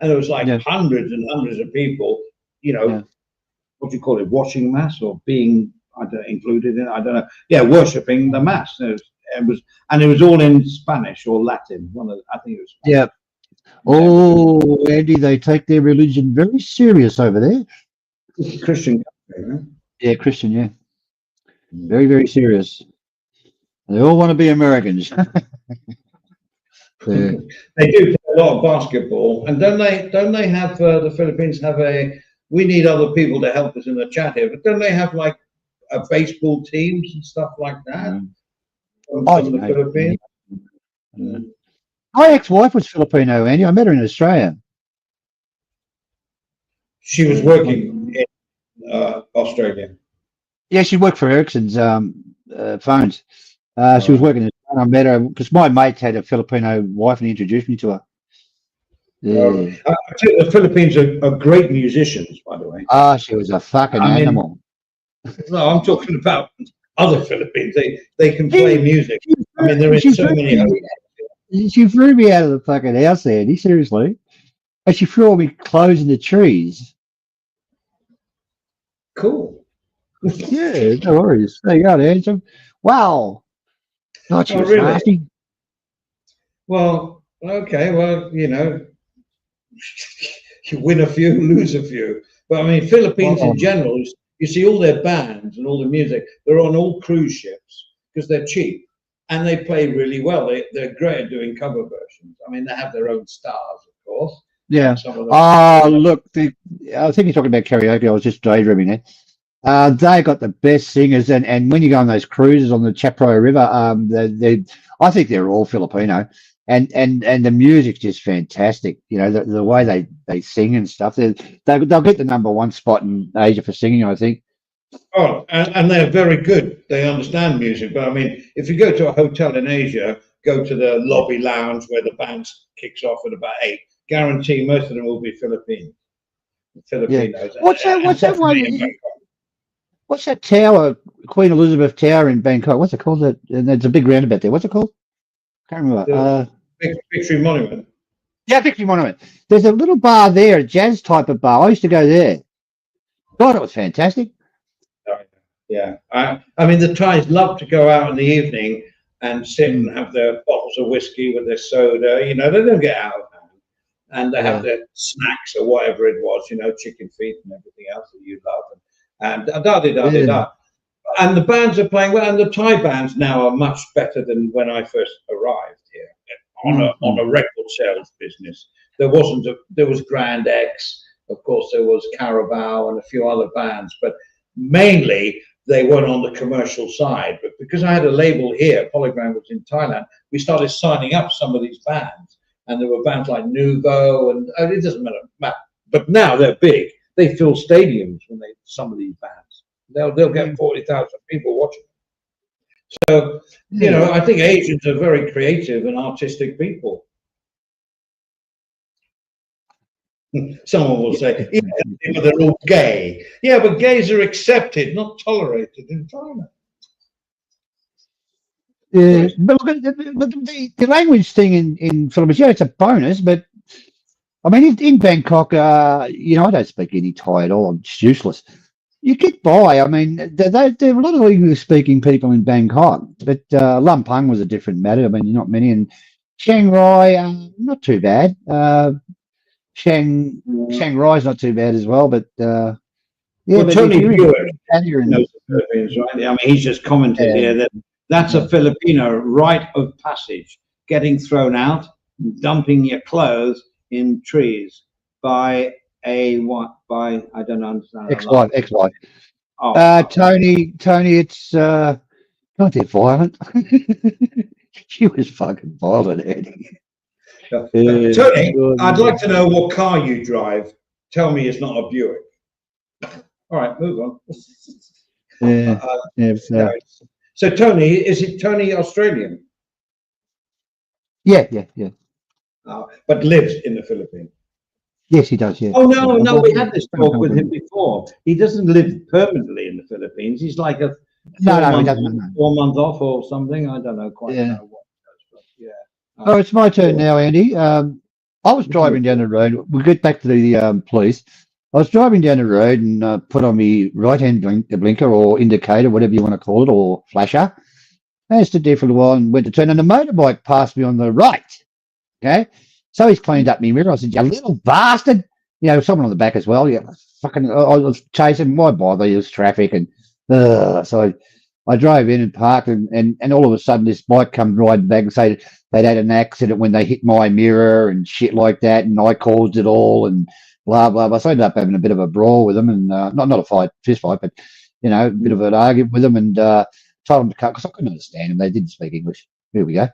and there was like Yeah. hundreds and hundreds of people. You know, Yeah. what do you call it? Watching mass or being included in? I don't know. Yeah, worshiping the mass. It was all in Spanish or Latin. I think it was Spanish. Yeah. Oh, Andy, they take their religion very serious over there. Christian country, right? Yeah, Christian, yeah. Very, very serious. They all want to be Americans. Yeah. They do play a lot of basketball, and don't they have the Philippines have a? We need other people to help us in the chat here, but don't they have like a baseball teams and stuff like that? I From the don't know. Philippines. My ex-wife was Filipino, Andy. I met her in Australia. She was working in Australia. Yeah, she worked for Ericsson's phones. She was working. I met her because my mate had a Filipino wife, and he introduced me to her. Yeah. I think the Philippines are great musicians, by the way. She was a fucking I mean, animal. No, I'm talking about other Philippines. They can play music. I mean, there is so many. She threw me out of the fucking house, Andy. Seriously, and she threw all my clothes in the trees. Cool. Yeah, no worries. There you go, Andy. Wow. God, she was really? nasty. Well, okay. Well, you know, you win a few, lose a few. But I mean, Philippines in general, you see all their bands and all the music, they're on all cruise ships because they're cheap and they play really well. They're great at doing cover versions. I mean, they have their own stars, of course. Yeah. Some of them, Look, I think you're talking about karaoke. I was just daydreaming there. They got the best singers, and when you go on those cruises on the Chaparral River, I think they're all Filipino, and the music's just fantastic. You know, the way they sing and stuff. They'll get the #1 spot in Asia for singing, I think. Oh, and they're very good. They understand music. But I mean, if you go to a hotel in Asia, go to the lobby lounge where the band kicks off at about 8. Guarantee most of them will be Filipinos. Yeah. What's that one? What's that tower, Queen Elizabeth Tower in Bangkok? What's it called? And there's a big roundabout there. What's it called? Can't remember. Victory Monument. Yeah, Victory Monument. There's a little bar there, a jazz type of bar. I used to go there. God, it was fantastic. Yeah. I mean, the Thais love to go out in the evening and sit and have their bottles of whiskey with their soda. You know, they don't get out of hand. And they have their snacks or whatever it was, you know, chicken feet and everything else that you love. And da-di-da-di-da. And the bands are playing well, and the Thai bands now are much better than when I first arrived here on a record sales business. There was Grand X, of course there was Carabao and a few other bands, but mainly they weren't on the commercial side. But because I had a label here, Polygram was in Thailand, we started signing up some of these bands, and there were bands like Nuvo, and it doesn't matter. But now they're big. They fill stadiums when some of these bands. They'll get 40,000 people watching. So, you know, I think Asians are very creative and artistic people. Someone will say, yeah, but they're all gay. Yeah, but gays are accepted, not tolerated in China. But look, the language thing in Philippines, yeah, it's a bonus, but I mean, in Bangkok, you know, I don't speak any Thai at all. I'm just useless. You get by. I mean, there are a lot of English-speaking people in Bangkok, but Lumpang was a different matter. I mean, not many. And Chiang Rai, not too bad. Chiang Rai's not too bad as well, but yeah. Well, Tony Buick knows the Philippines, right? I mean, he's just commented here that's a Filipino rite of passage, getting thrown out, dumping your clothes in trees by I don't understand. Ex-wife. Tony, it's God, they're violent. She was fucking violent, Eddie. Tony, I'd like to know what car you drive tell me it's not a Buick. All right, move on. Yeah. Yeah. No, so Tony, is it Tony Australian? Yeah. Yeah. But lives in the Philippines. Yes, he does. Yeah. Oh no, Yeah. no, we had this talk with him before. He doesn't live permanently in the Philippines. He's like a No, he doesn't. No. 4 months off or something. I don't know quite Yeah. know what he does, but yeah. Oh, it's my turn now, Andy. I was driving down the road. We'll get back to the police. I was driving down the road and put on my right-hand blinker or indicator, whatever you want to call it, or flasher. I stood there for a while and went to turn, and the motorbike passed me on the right. Okay, so he's cleaned up my mirror. I said, "You little bastard!" You know, someone on the back as well. Yeah, fucking. I was chasing. Why bother? It was traffic, and so I drove in and parked, and all of a sudden this bike comes riding back and say they'd had an accident when they hit my mirror and shit like that, and I caused it all, and blah blah blah. So I ended up having a bit of a brawl with them, and not a fight, fist fight, but you know, a bit of an argument with them, and told them to cut because I couldn't understand them. They didn't speak English. Here we go.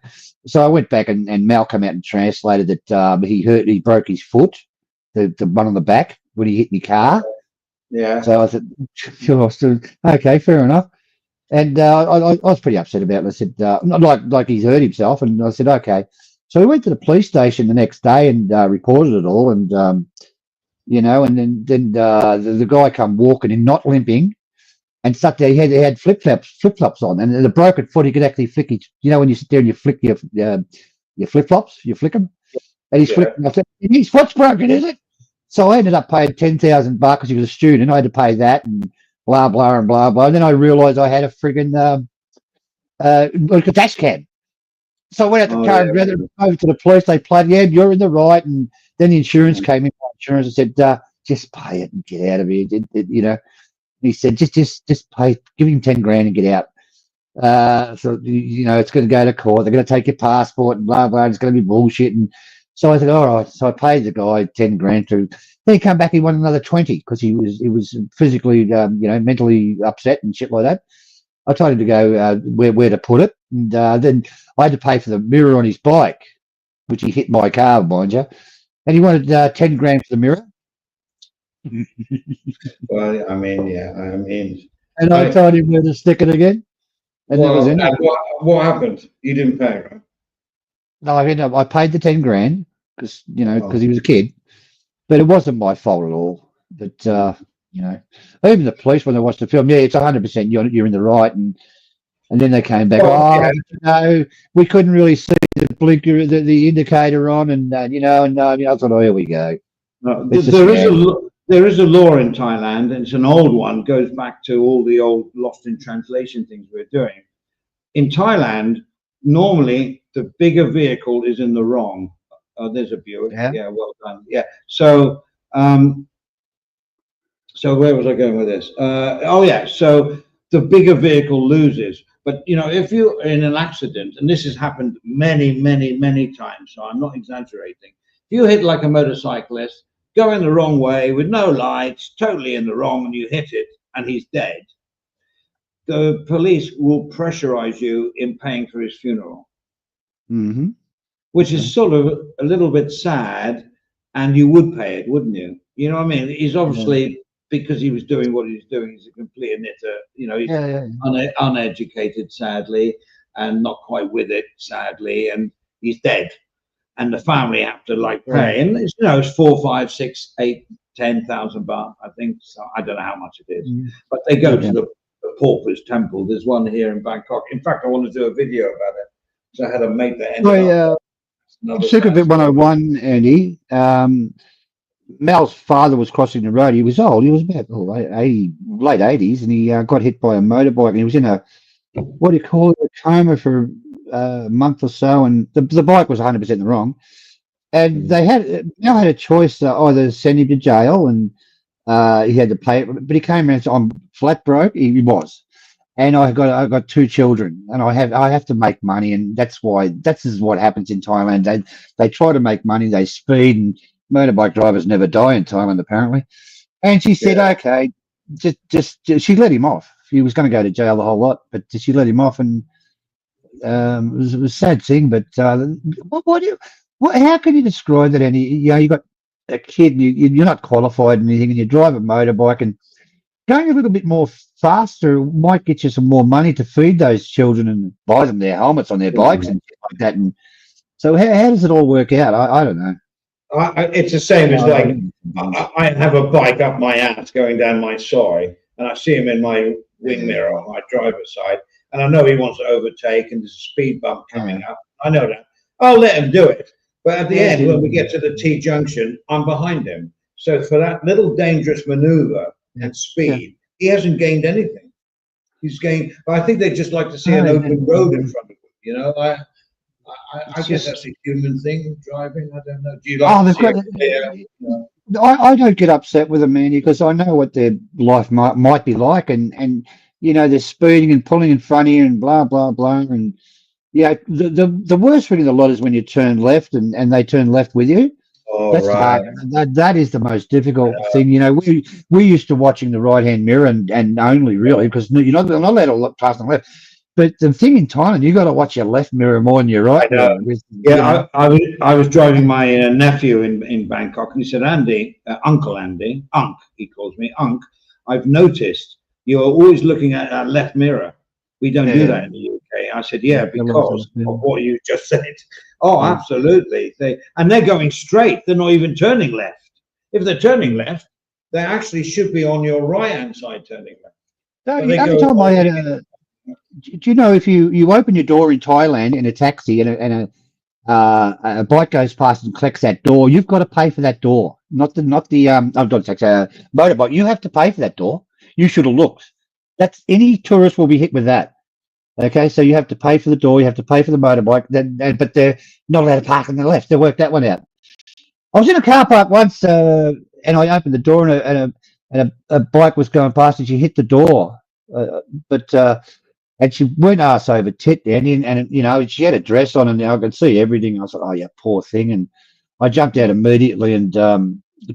So I went back and Mal came out and translated that he broke his foot, the one on the back when he hit my car. Yeah. So I said, sure, okay, fair enough. And I was pretty upset about it. I said, not like he's hurt himself. And I said, okay. So we went to the police station the next day and reported it all. And, you know, and then the guy come walking in, not limping, and sat there. He had flip flops on, and the broken foot. He could actually flick it. You know, when you sit there and you flick your flip flops, you flick them, and he's flicking. I said, his foot's broken, is it? So I ended up paying $10,000 because he was a student. I had to pay that and blah blah and blah blah. And then I realised I had a friggin' like a dash cam. So I went out the car and ran over to the police. They played, yeah, you're in the right. And then the insurance came in. My insurance and said, just pay it and get out of here. You know. He said, just pay, give him 10 grand and get out. So, you know, it's going to go to court. They're going to take your passport and blah, blah. And it's going to be bullshit. And so I said, all right. So I paid the guy 10 grand to, then he came back, he wanted another 20 because he was physically, you know, mentally upset and shit like that. I told him to go where to put it. And then I had to pay for the mirror on his bike, which he hit my car, mind you. And he wanted 10 grand for the mirror. Well, I mean, yeah, I mean. And I told him where to stick it again. And well, that was it. What happened? You didn't pay, right? No, I paid the 10 grand because, you know, because he was a kid. But it wasn't my fault at all. But, you know, even the police, when they watched the film, yeah, it's 100% you're in the right. And then they came back, no, we couldn't really see the blinker, the indicator on. And, you know, and I thought, oh, here we go. No, there is a law in Thailand, and it's an old one, goes back to all the old lost in translation things we're doing. In Thailand, normally the bigger vehicle is in the wrong. There's a Buick. Yeah, well done. Yeah. So, so where was I going with this? Oh yeah. So the bigger vehicle loses. But you know, if you're in an accident, and this has happened many, many, many times, so I'm not exaggerating. If you hit like a motorcyclist, going the wrong way with no lights, totally in the wrong, and you hit it and he's dead, the police will pressurize you in paying for his funeral, which is sort of a little bit sad, and you would pay it, wouldn't you? You know what I mean? He's obviously, because he was doing what he's doing, he's a complete knitter, you know, he's uneducated, sadly, and not quite with it, sadly, and he's dead. And the family have to like pay, and it's, you know, it's 4, 5, 6, 8, 10,000 baht, I think. So I don't know how much it is, but they go to the pauper's temple. There's one here in Bangkok. In fact, I want to do a video about it. So I had a mate that ended up. Sukhumvit 101, Andy. Mal's father was crossing the road. He was old. He was about 80, late 80s, and he got hit by a motorbike, and he was in a, what do you call it, a coma for a month or so, and the bike was 100% in the wrong, and they had a choice either send him to jail, and he had to pay it, but he came and said, I'm flat broke. He was, and I got 2 children, and I have to make money, and that's what happens in Thailand. They try to make money, they speed, and motorbike drivers never die in Thailand apparently. And she said, okay, just she let him off. He was going to go to jail the whole lot, but she let him off, and it was a sad thing. But how can you describe that? Any, you know, you got a kid and you're not qualified in anything and you drive a motorbike, and going a little bit more faster might get you some more money to feed those children and buy them their helmets on their bikes and shit like that. And so how does it all work out? I don't know. It's the same as like I have a bike up my ass going down my side, and I see him in my wing mirror on my driver's side, and I know he wants to overtake, and there's a speed bump coming up. I know that. I'll let him do it. But at the end, when we get to the T junction, I'm behind him. So for that little dangerous maneuver and speed, he hasn't gained anything. He's gained. But I think they just like to see an open road in front of them. You know, I guess that's a human thing, driving. I don't know. Do you like to see it? I don't get upset with them, man, because I know what their life might be like, and you know, they're speeding and pulling in front of you and blah blah blah, and yeah, the worst thing in the lot is when you turn left and they turn left with you. Oh, that's right. That is the most difficult thing. You know, we're used to watching the right hand mirror and only really because you're not allowed to look past the left. But the thing in Thailand, you got to watch your left mirror more than your right. I was driving my nephew in Bangkok, and he said, "Andy, Uncle Andy, Unk," he calls me, Unk. I've noticed you are always looking at our left mirror. We don't do that in the UK. I said, yeah, because of what you just said. Oh, absolutely. They're going straight. They're not even turning left. If they're turning left, they actually should be on your right-hand side turning left. Every time I had do you know if you open your door in Thailand in a taxi and a bike goes past and collects that door, you've got to pay for that door. Not the motorbike. You have to pay for that door. You should have looked. That's any tourist will be hit with that. Okay, so you have to pay for the door, you have to pay for the motorbike, but they're not allowed to park on the left. They worked that one out. I was in a car park once, and I opened the door, and a bike was going past, and she hit the door, and she went ass over tit then, and you know she had a dress on, and I could see everything. I was like, oh, yeah, poor thing, and I jumped out immediately and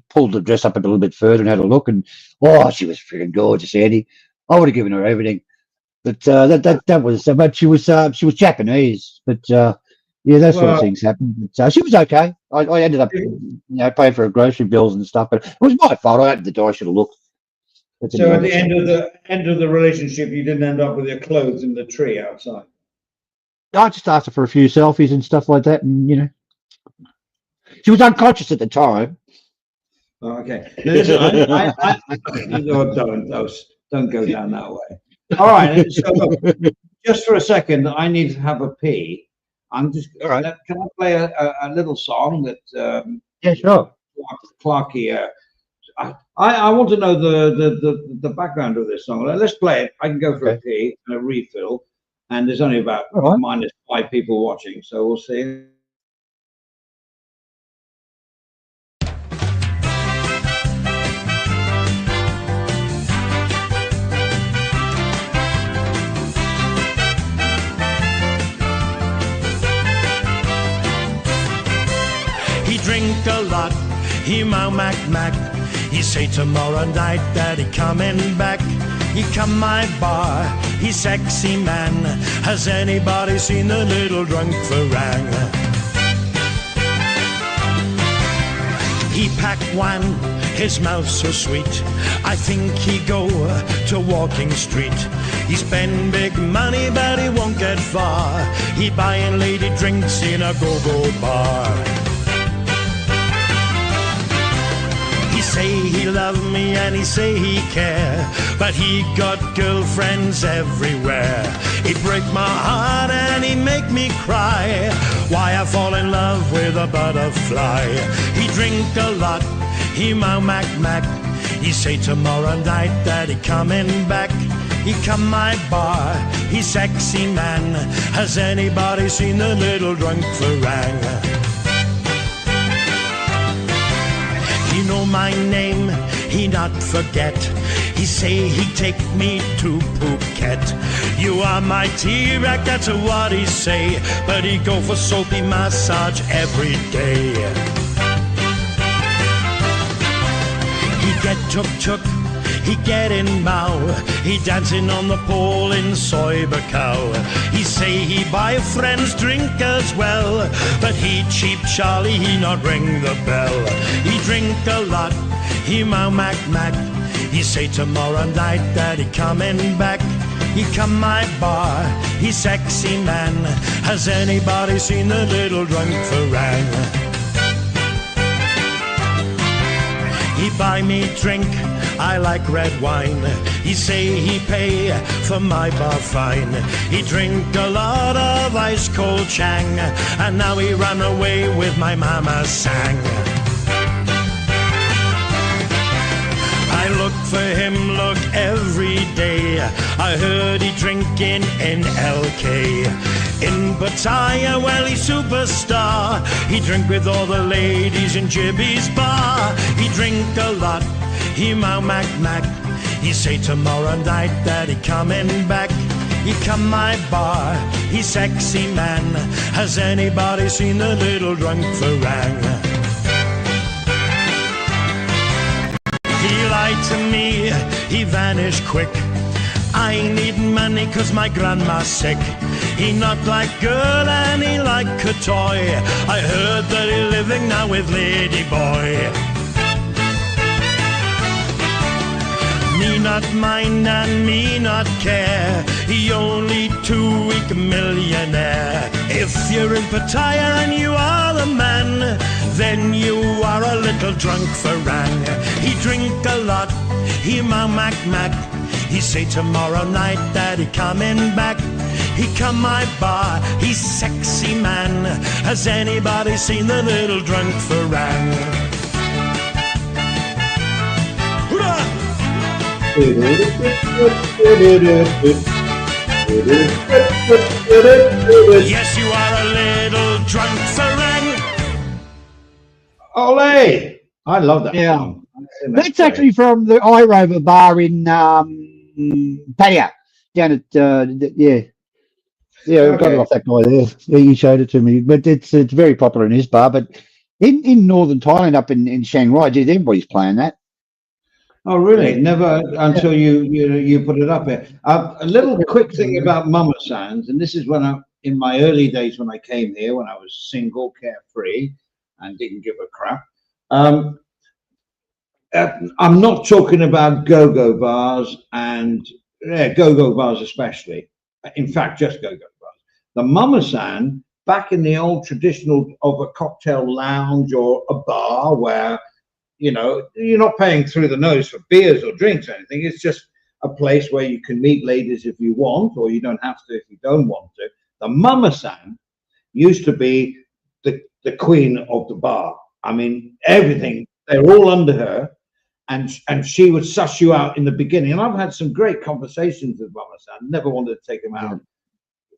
pulled the dress up a little bit further and had a look, and oh, she was freaking gorgeous, Andy. I would have given her everything, but that was. But she was Japanese, but yeah, that sort of things happen. But she was okay. I ended up, paying for her grocery bills and stuff, but it was my fault. I opened the door. I should have looked. So at the end of the relationship, you didn't end up with your clothes in the tree outside. I just asked her for a few selfies and stuff like that, and she was unconscious at the time. Oh, okay. Listen, don't go down that way. All right. So look, just for a second, I need to have a pee. I'm just. All right. Can I play a little song that? Yeah, sure. Clarky. I want to know the background of this song. Let's play it. I can go for a pee and a refill, and there's only about -5 people watching, so we'll see. Drink a lot, he mac. He say tomorrow night that he coming back. He come my bar, he sexy man. Has anybody seen the little drunk Farang? He pack one, his mouth so sweet. I think he go to Walking Street. He spend big money but he won't get far. He buying lady drinks in a go-go bar. Say he love me and he say he care, but he got girlfriends everywhere. He break my heart and he make me cry. Why I fall in love with a butterfly. He drink a lot, he mac. He say tomorrow night that he coming back. He come my bar, he sexy man. Has anybody seen the little drunk Farang? He know my name, he not forget. He say he take me to Phuket. You are my T-Rex, that's what he say. But he go for soapy massage every day. He get tuk-tuk he getting mow. He dancing on the pole in Soybercow. He say he buy friends drink as well, but he cheap Charlie, he not ring the bell. He drink a lot, he mow mac mac. He say tomorrow night that he coming back. He come my bar, he sexy man. Has anybody seen the little drunk Farang? He buy me drink, I like red wine. He say he pay for my bar fine. He drink a lot of ice cold Chang, and now he run away with my mama sang. I look for him, look every day. I heard he drinking in LK. In Pattaya, well, he's superstar. He drink with all the ladies in Jibby's bar. He drink a lot, he mow mac mac. He say tomorrow night that he coming back. He come my bar, he sexy man. Has anybody seen the little drunk Farang? He lied to me, he vanished quick. I need money cause my grandma's sick. He not like girl and he like a toy. I heard that he living now with Lady Boy. Me not mind and me not care. He only 2 week millionaire. If you're in Pattaya and you are the man, then you are a little drunk Farang. He drink a lot, he mow mac mac. He say tomorrow night that he coming back. He come my bar, he's sexy man. Has anybody seen the little drunk Farang? Yes, you are a little drunk Farang. Ole! I love that Yeah. song. That's actually from the iRover bar in Pattaya, down at I got it off that guy there. Yeah, he showed it to me, but it's very popular in his bar. But in northern Thailand, up in Chiang Rai, geez, everybody's playing that. Oh, really? Never until you put it up here. A little quick thing about Mama Sands, and this is when in my early days when I came here, when I was single, carefree, and didn't give a crap. I'm not talking about go-go bars and go-go bars especially. In fact, just go-go bars. The Mama San, back in the old traditional of a cocktail lounge or a bar where, you know, you're not paying through the nose for beers or drinks or anything. It's just a place where you can meet ladies if you want, or you don't have to if you don't want to. The Mama San used to be the queen of the bar. I mean, everything, they're all under her. And she would suss you out in the beginning. And I've had some great conversations with Mama San. Never wanted to take them out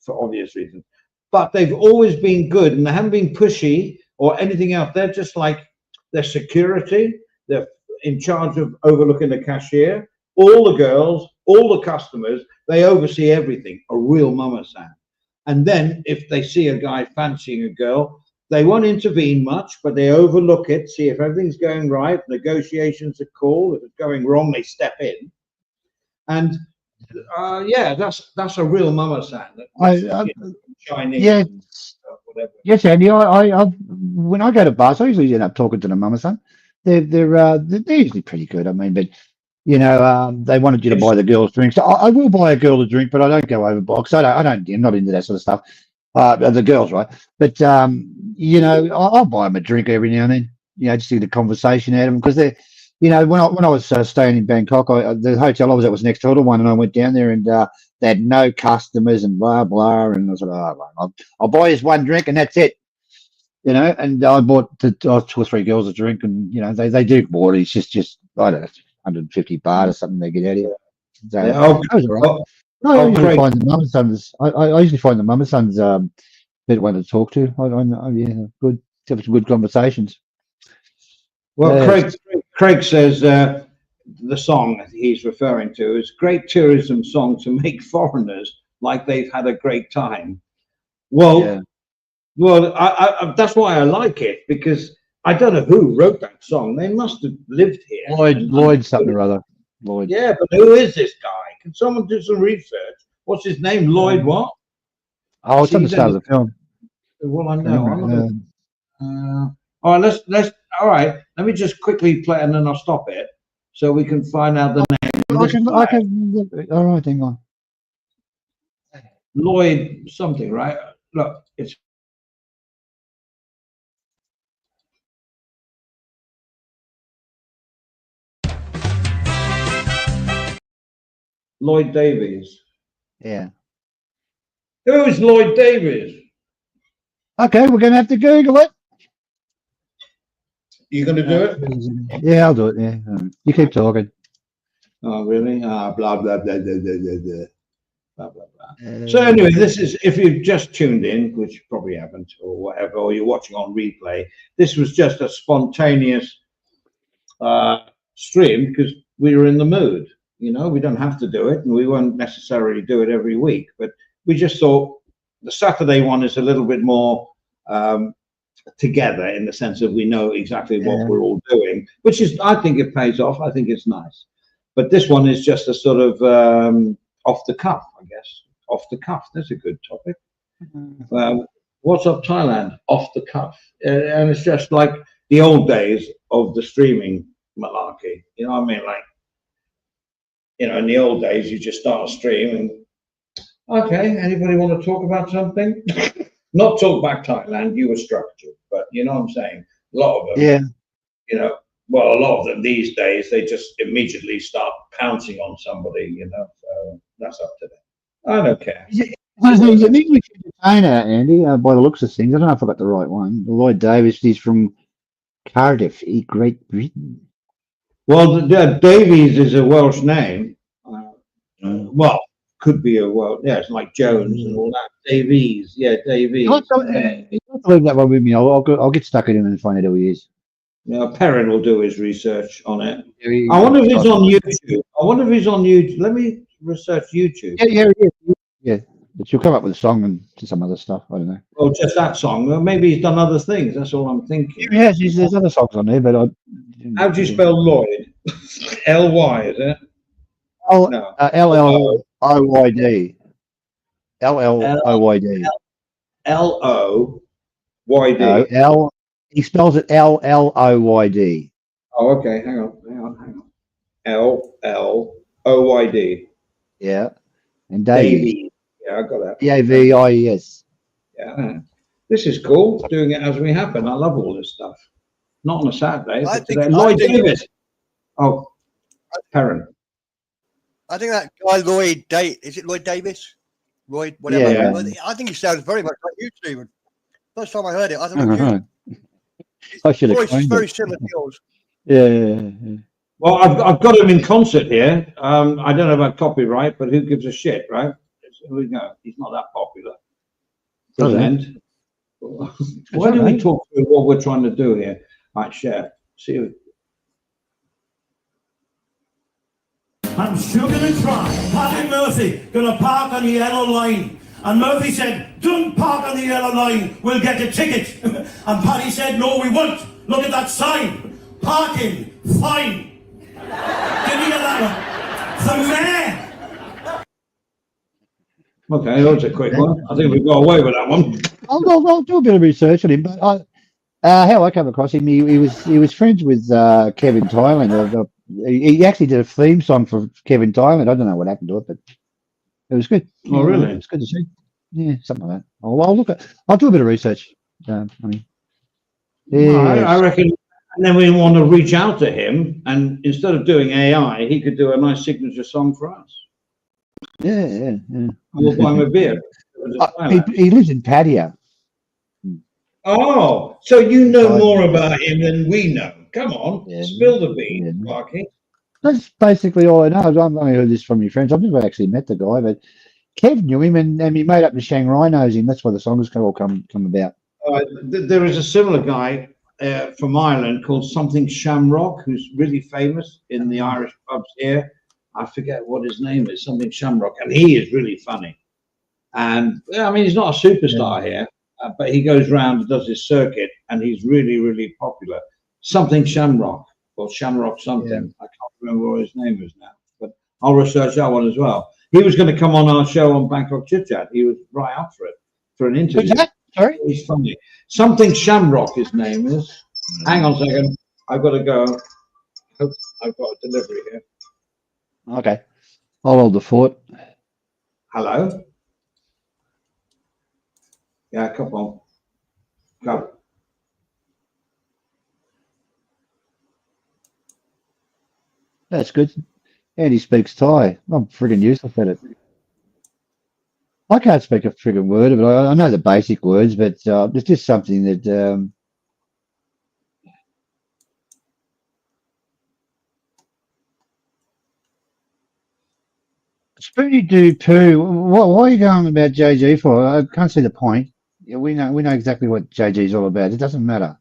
for obvious reasons. But they've always been good, and they haven't been pushy or anything else. They're just like, their security. They're in charge of overlooking the cashier. All the girls, all the customers, they oversee everything. A real Mama San. And then if they see a guy fancying a girl, they won't intervene much, but they overlook it, see if everything's going right. Negotiations are cool. If it's going wrong, they step in. And that's a real Mama San. Chinese. Yeah. Whatever. Yes, Andy. I when I go to bars, I usually end up talking to the Mama San. They're usually pretty good. I mean, but you know, they wanted you to buy the girls drinks. I will buy a girl a drink, but I don't go overboard because I'm not into that sort of stuff. The girls, right? But you know, I'll buy them a drink every now and then. You know, just to get a conversation out of them because they're, you know, when I was staying in Bangkok, the hotel I was at was next door to one, and I went down there and they had no customers and blah blah, and I said, I'll buy you one drink and that's it. You know, and I bought 2 or 3 girls a drink, and you know, they do water. It's just I don't know, 150 baht or something they get out of here. So that was all right. I usually find the Mama Sons. I usually find the Mama Sons better one to talk to. Good, have some good conversations. Well, Craig says the song that he's referring to is a great tourism song to make foreigners like they've had a great time. Well, I that's why I like it, because I don't know who wrote that song. They must have lived here. Lloyd something or other. Lloyd. Yeah, but who is this guy? Can someone do some research? What's his name? Lloyd what? Oh, it's on the He's start in of the film. Well, I know. I'm not all right, let's. All right, let me just quickly play, and then I'll stop it, so we can find out the name. of this I guy. can. All right, hang on. Lloyd something, right? Look, it's Lloyd Davies. Yeah. Who is Lloyd Davies? Okay, we're gonna have to Google it. You going to do it? Yeah, I'll do it. Yeah, you keep talking. Oh, really? Blah blah blah blah blah blah blah. Blah, blah, blah. So anyway, this is, if you've just tuned in, which you probably haven't, or whatever, or you're watching on replay, this was just a spontaneous stream because we were in the mood. You know, we don't have to do it, and we won't necessarily do it every week, but we just thought the Saturday one is a little bit more together in the sense of we know exactly what we're all doing, which is, I think it pays off. I think it's nice. But this one is just a sort of off the cuff, I guess. Off the cuff. That's a good topic. What's up, Thailand? Off the cuff. And it's just like the old days of the streaming malarkey. You know what I mean? Like, you know, in the old days, you just start a stream and, okay, anybody want to talk about something? Not talk about Thailand, you were structured, but you know what I'm saying? A lot of them, Yeah. you know, well, a lot of them these days, they just immediately start pouncing on somebody, you know, so that's up to them. I don't care. He's an English entertainer, Andy, by the looks of things. I don't know if I got the right one. Lloyd Davis, he's from Cardiff, Great Britain. Well, Davies is a Welsh name. Well, could be a Welsh, yeah, it's like Jones and all that. Davies, yeah, Davies. You'll have to leave that one with me. I'll get stuck in him and find out who he is. Now, Perrin will do his research on it. Yeah, I wonder if he's on YouTube. I wonder if he's on YouTube. Let me research YouTube. Yeah. But you'll come up with a song and some other stuff. I don't know. Well, just that song. Well, maybe he's done other things. That's all I'm thinking. Yes, there's other songs on there, but How do you spell Lloyd? L-Y, is it? No. L-L-O-Y-D. L-L-O-Y-D. L-O-Y-D. No, he spells it L-L-O-Y-D. Oh, okay. Hang on. L-L-O-Y-D. Yeah. And Davies. Yeah, I got that. D-A-V-I-E-S. Yeah. This is cool. Doing it as we happen. I love all this stuff. Not on a Saturday. But today. Lloyd Davis. Oh, Perrin. I think that guy is it Lloyd Davis? Lloyd, whatever. Yeah. I think he sounds very much like you, Stephen. First time I heard it, I thought it was I should voice have is very similar to yours. Yeah. Well, I've got him in concert here. I don't know about copyright, but who gives a shit, right? Here we go. He's not that popular. Present. Why don't we talk through what we're trying to do here? Right, share. See you. I'm sure gonna try. Paddy Murphy gonna park on the yellow line. And Murphy said, don't park on the yellow line, we'll get a ticket. And Paddy said, no, we won't. Look at that sign. Parking, fine. Did you get that one? From there. Okay, that was a quick one. I think we got away with that one. I'll do a bit of research on him, but how I came across him, he was friends with Kevin Tyland. He actually did a theme song for Kevin Tyland. I don't know what happened to it, but it was good. Oh, really? It's good to see. Yeah, something like that. I'll do a bit of research. I reckon. And then we want to reach out to him, and instead of doing AI, he could do a nice signature song for us. Yeah. We'll buy him a beer. He lives in Pattaya. Oh, so you know more about him than we know. Come on, spill the beans, Marky. That's basically all I know. I've only heard this from your friends. I've never actually met the guy, but Kev knew him, and he made up the Shanghai knows him. That's why the song has all come about. There is a similar guy from Ireland called something Shamrock, who's really famous in the Irish pubs here. I forget what his name is, something Shamrock, and he is really funny. And I mean, he's not a superstar here, but he goes around and does his circuit, and he's really, really popular. Something Shamrock. or Shamrock something. I can't remember what his name is now, but I'll research that one as well. He was going to come on our show on Bangkok Chit Chat. He was right up for it, for an interview. Who's that? Sorry? He's funny. Something Shamrock, his name is. Hang on a second. I've got to go. I've got a delivery here. Okay. I'll hold the fort. Hello? Yeah, come on. Go. That's good. And he speaks Thai. I'm friggin' useless at it. I can't speak a friggin' word of it. I know the basic words, but it's just something that Spoony do poo. Why are you going about JG for? I can't see the point. Yeah, we know exactly what JG is all about. It doesn't matter.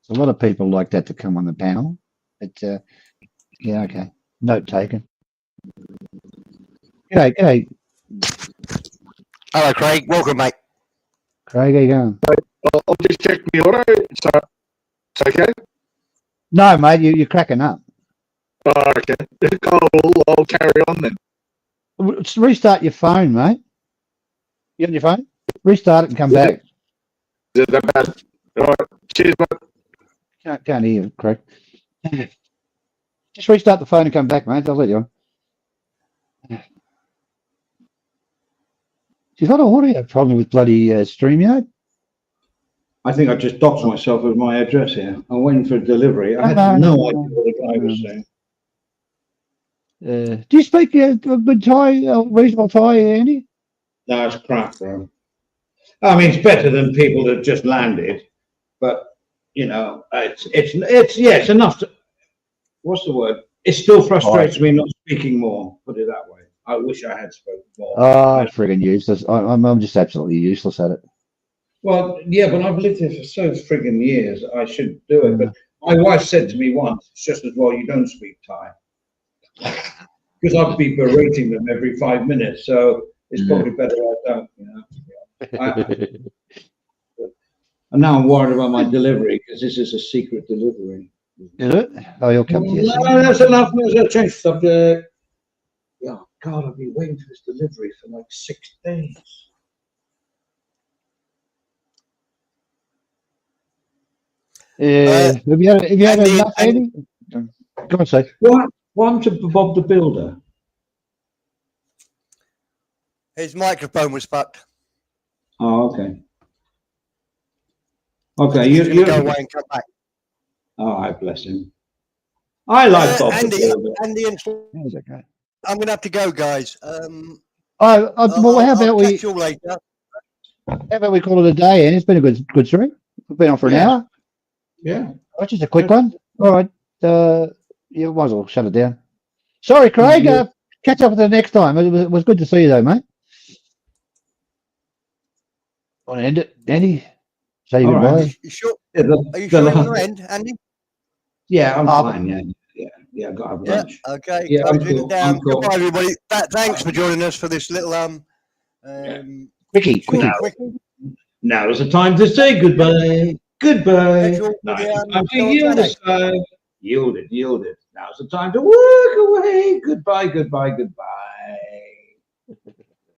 There's a lot of people like that to come on the panel. But yeah, okay. Note taken. G'day. Hello, Craig. Welcome, mate. Craig, how you going? I'll just check my auto. So it's okay. No, mate, you're cracking up. Oh, okay. I'll carry on then. Restart your phone, mate. You on your phone? Restart it and come back. Is it that bad? All right. Cheers, mate. Can't hear you, Craig. Just restart the phone and come back, mate. I'll let you on. You've got an audio problem with bloody StreamYard? I think I just doxed myself with my address here. I'm waiting for a delivery. I had no idea what the guy was saying. Do you speak good Thai, reasonable Thai, Andy? No, it's crap, bro. I mean, it's better than people that just landed, but you know, it's enough to. What's the word? It still frustrates me not speaking more. Put it that way. I wish I had spoken more. Oh, friggin' useless. I'm just absolutely useless at it. Well, yeah, but I've lived here for so friggin' years. I should do it. But my wife said to me once, it's just as well you don't speak Thai. Because I'd be berating them every 5 minutes. So it's probably better I don't, you know. And now I'm worried about my delivery because this is a secret delivery. Is it? Oh, you'll come to you. No, that's enough. I'll change the subject. Yeah, God, I've been waiting for this delivery for like 6 days. Have you had enough, Andy? Go on, say. What happened to Bob the Builder? His microphone was fucked. Oh, okay. Okay, He's gonna go away and come back. Oh, I bless him. I like Bob the Builder. Andy, That's okay. I'm gonna have to go, guys. Well, how about we? Catch you later. How about we call it a day? And it's been a good stream. We've been on for an hour. Yeah. Oh, just a quick one. All right. Yeah, might as well shut it down. Sorry, Craig. Catch up with you next time. It was good to see you, though, mate. Want to end it, Andy? Say All goodbye. right. You sure? Yeah, Are you sure you want to end, Andy? Yeah, I'm fine. Yeah, I got to have Yeah. lunch. Okay. Yeah, I'm Closing cool. it down. I'm cool. Goodbye, everybody. Thanks for joining us for this little Quicky. Now is the time to say goodbye. Goodbye. Schedule Now for is the, the time to show on yield Saturday. aside. Yield it. Now's the time to walk away. Goodbye.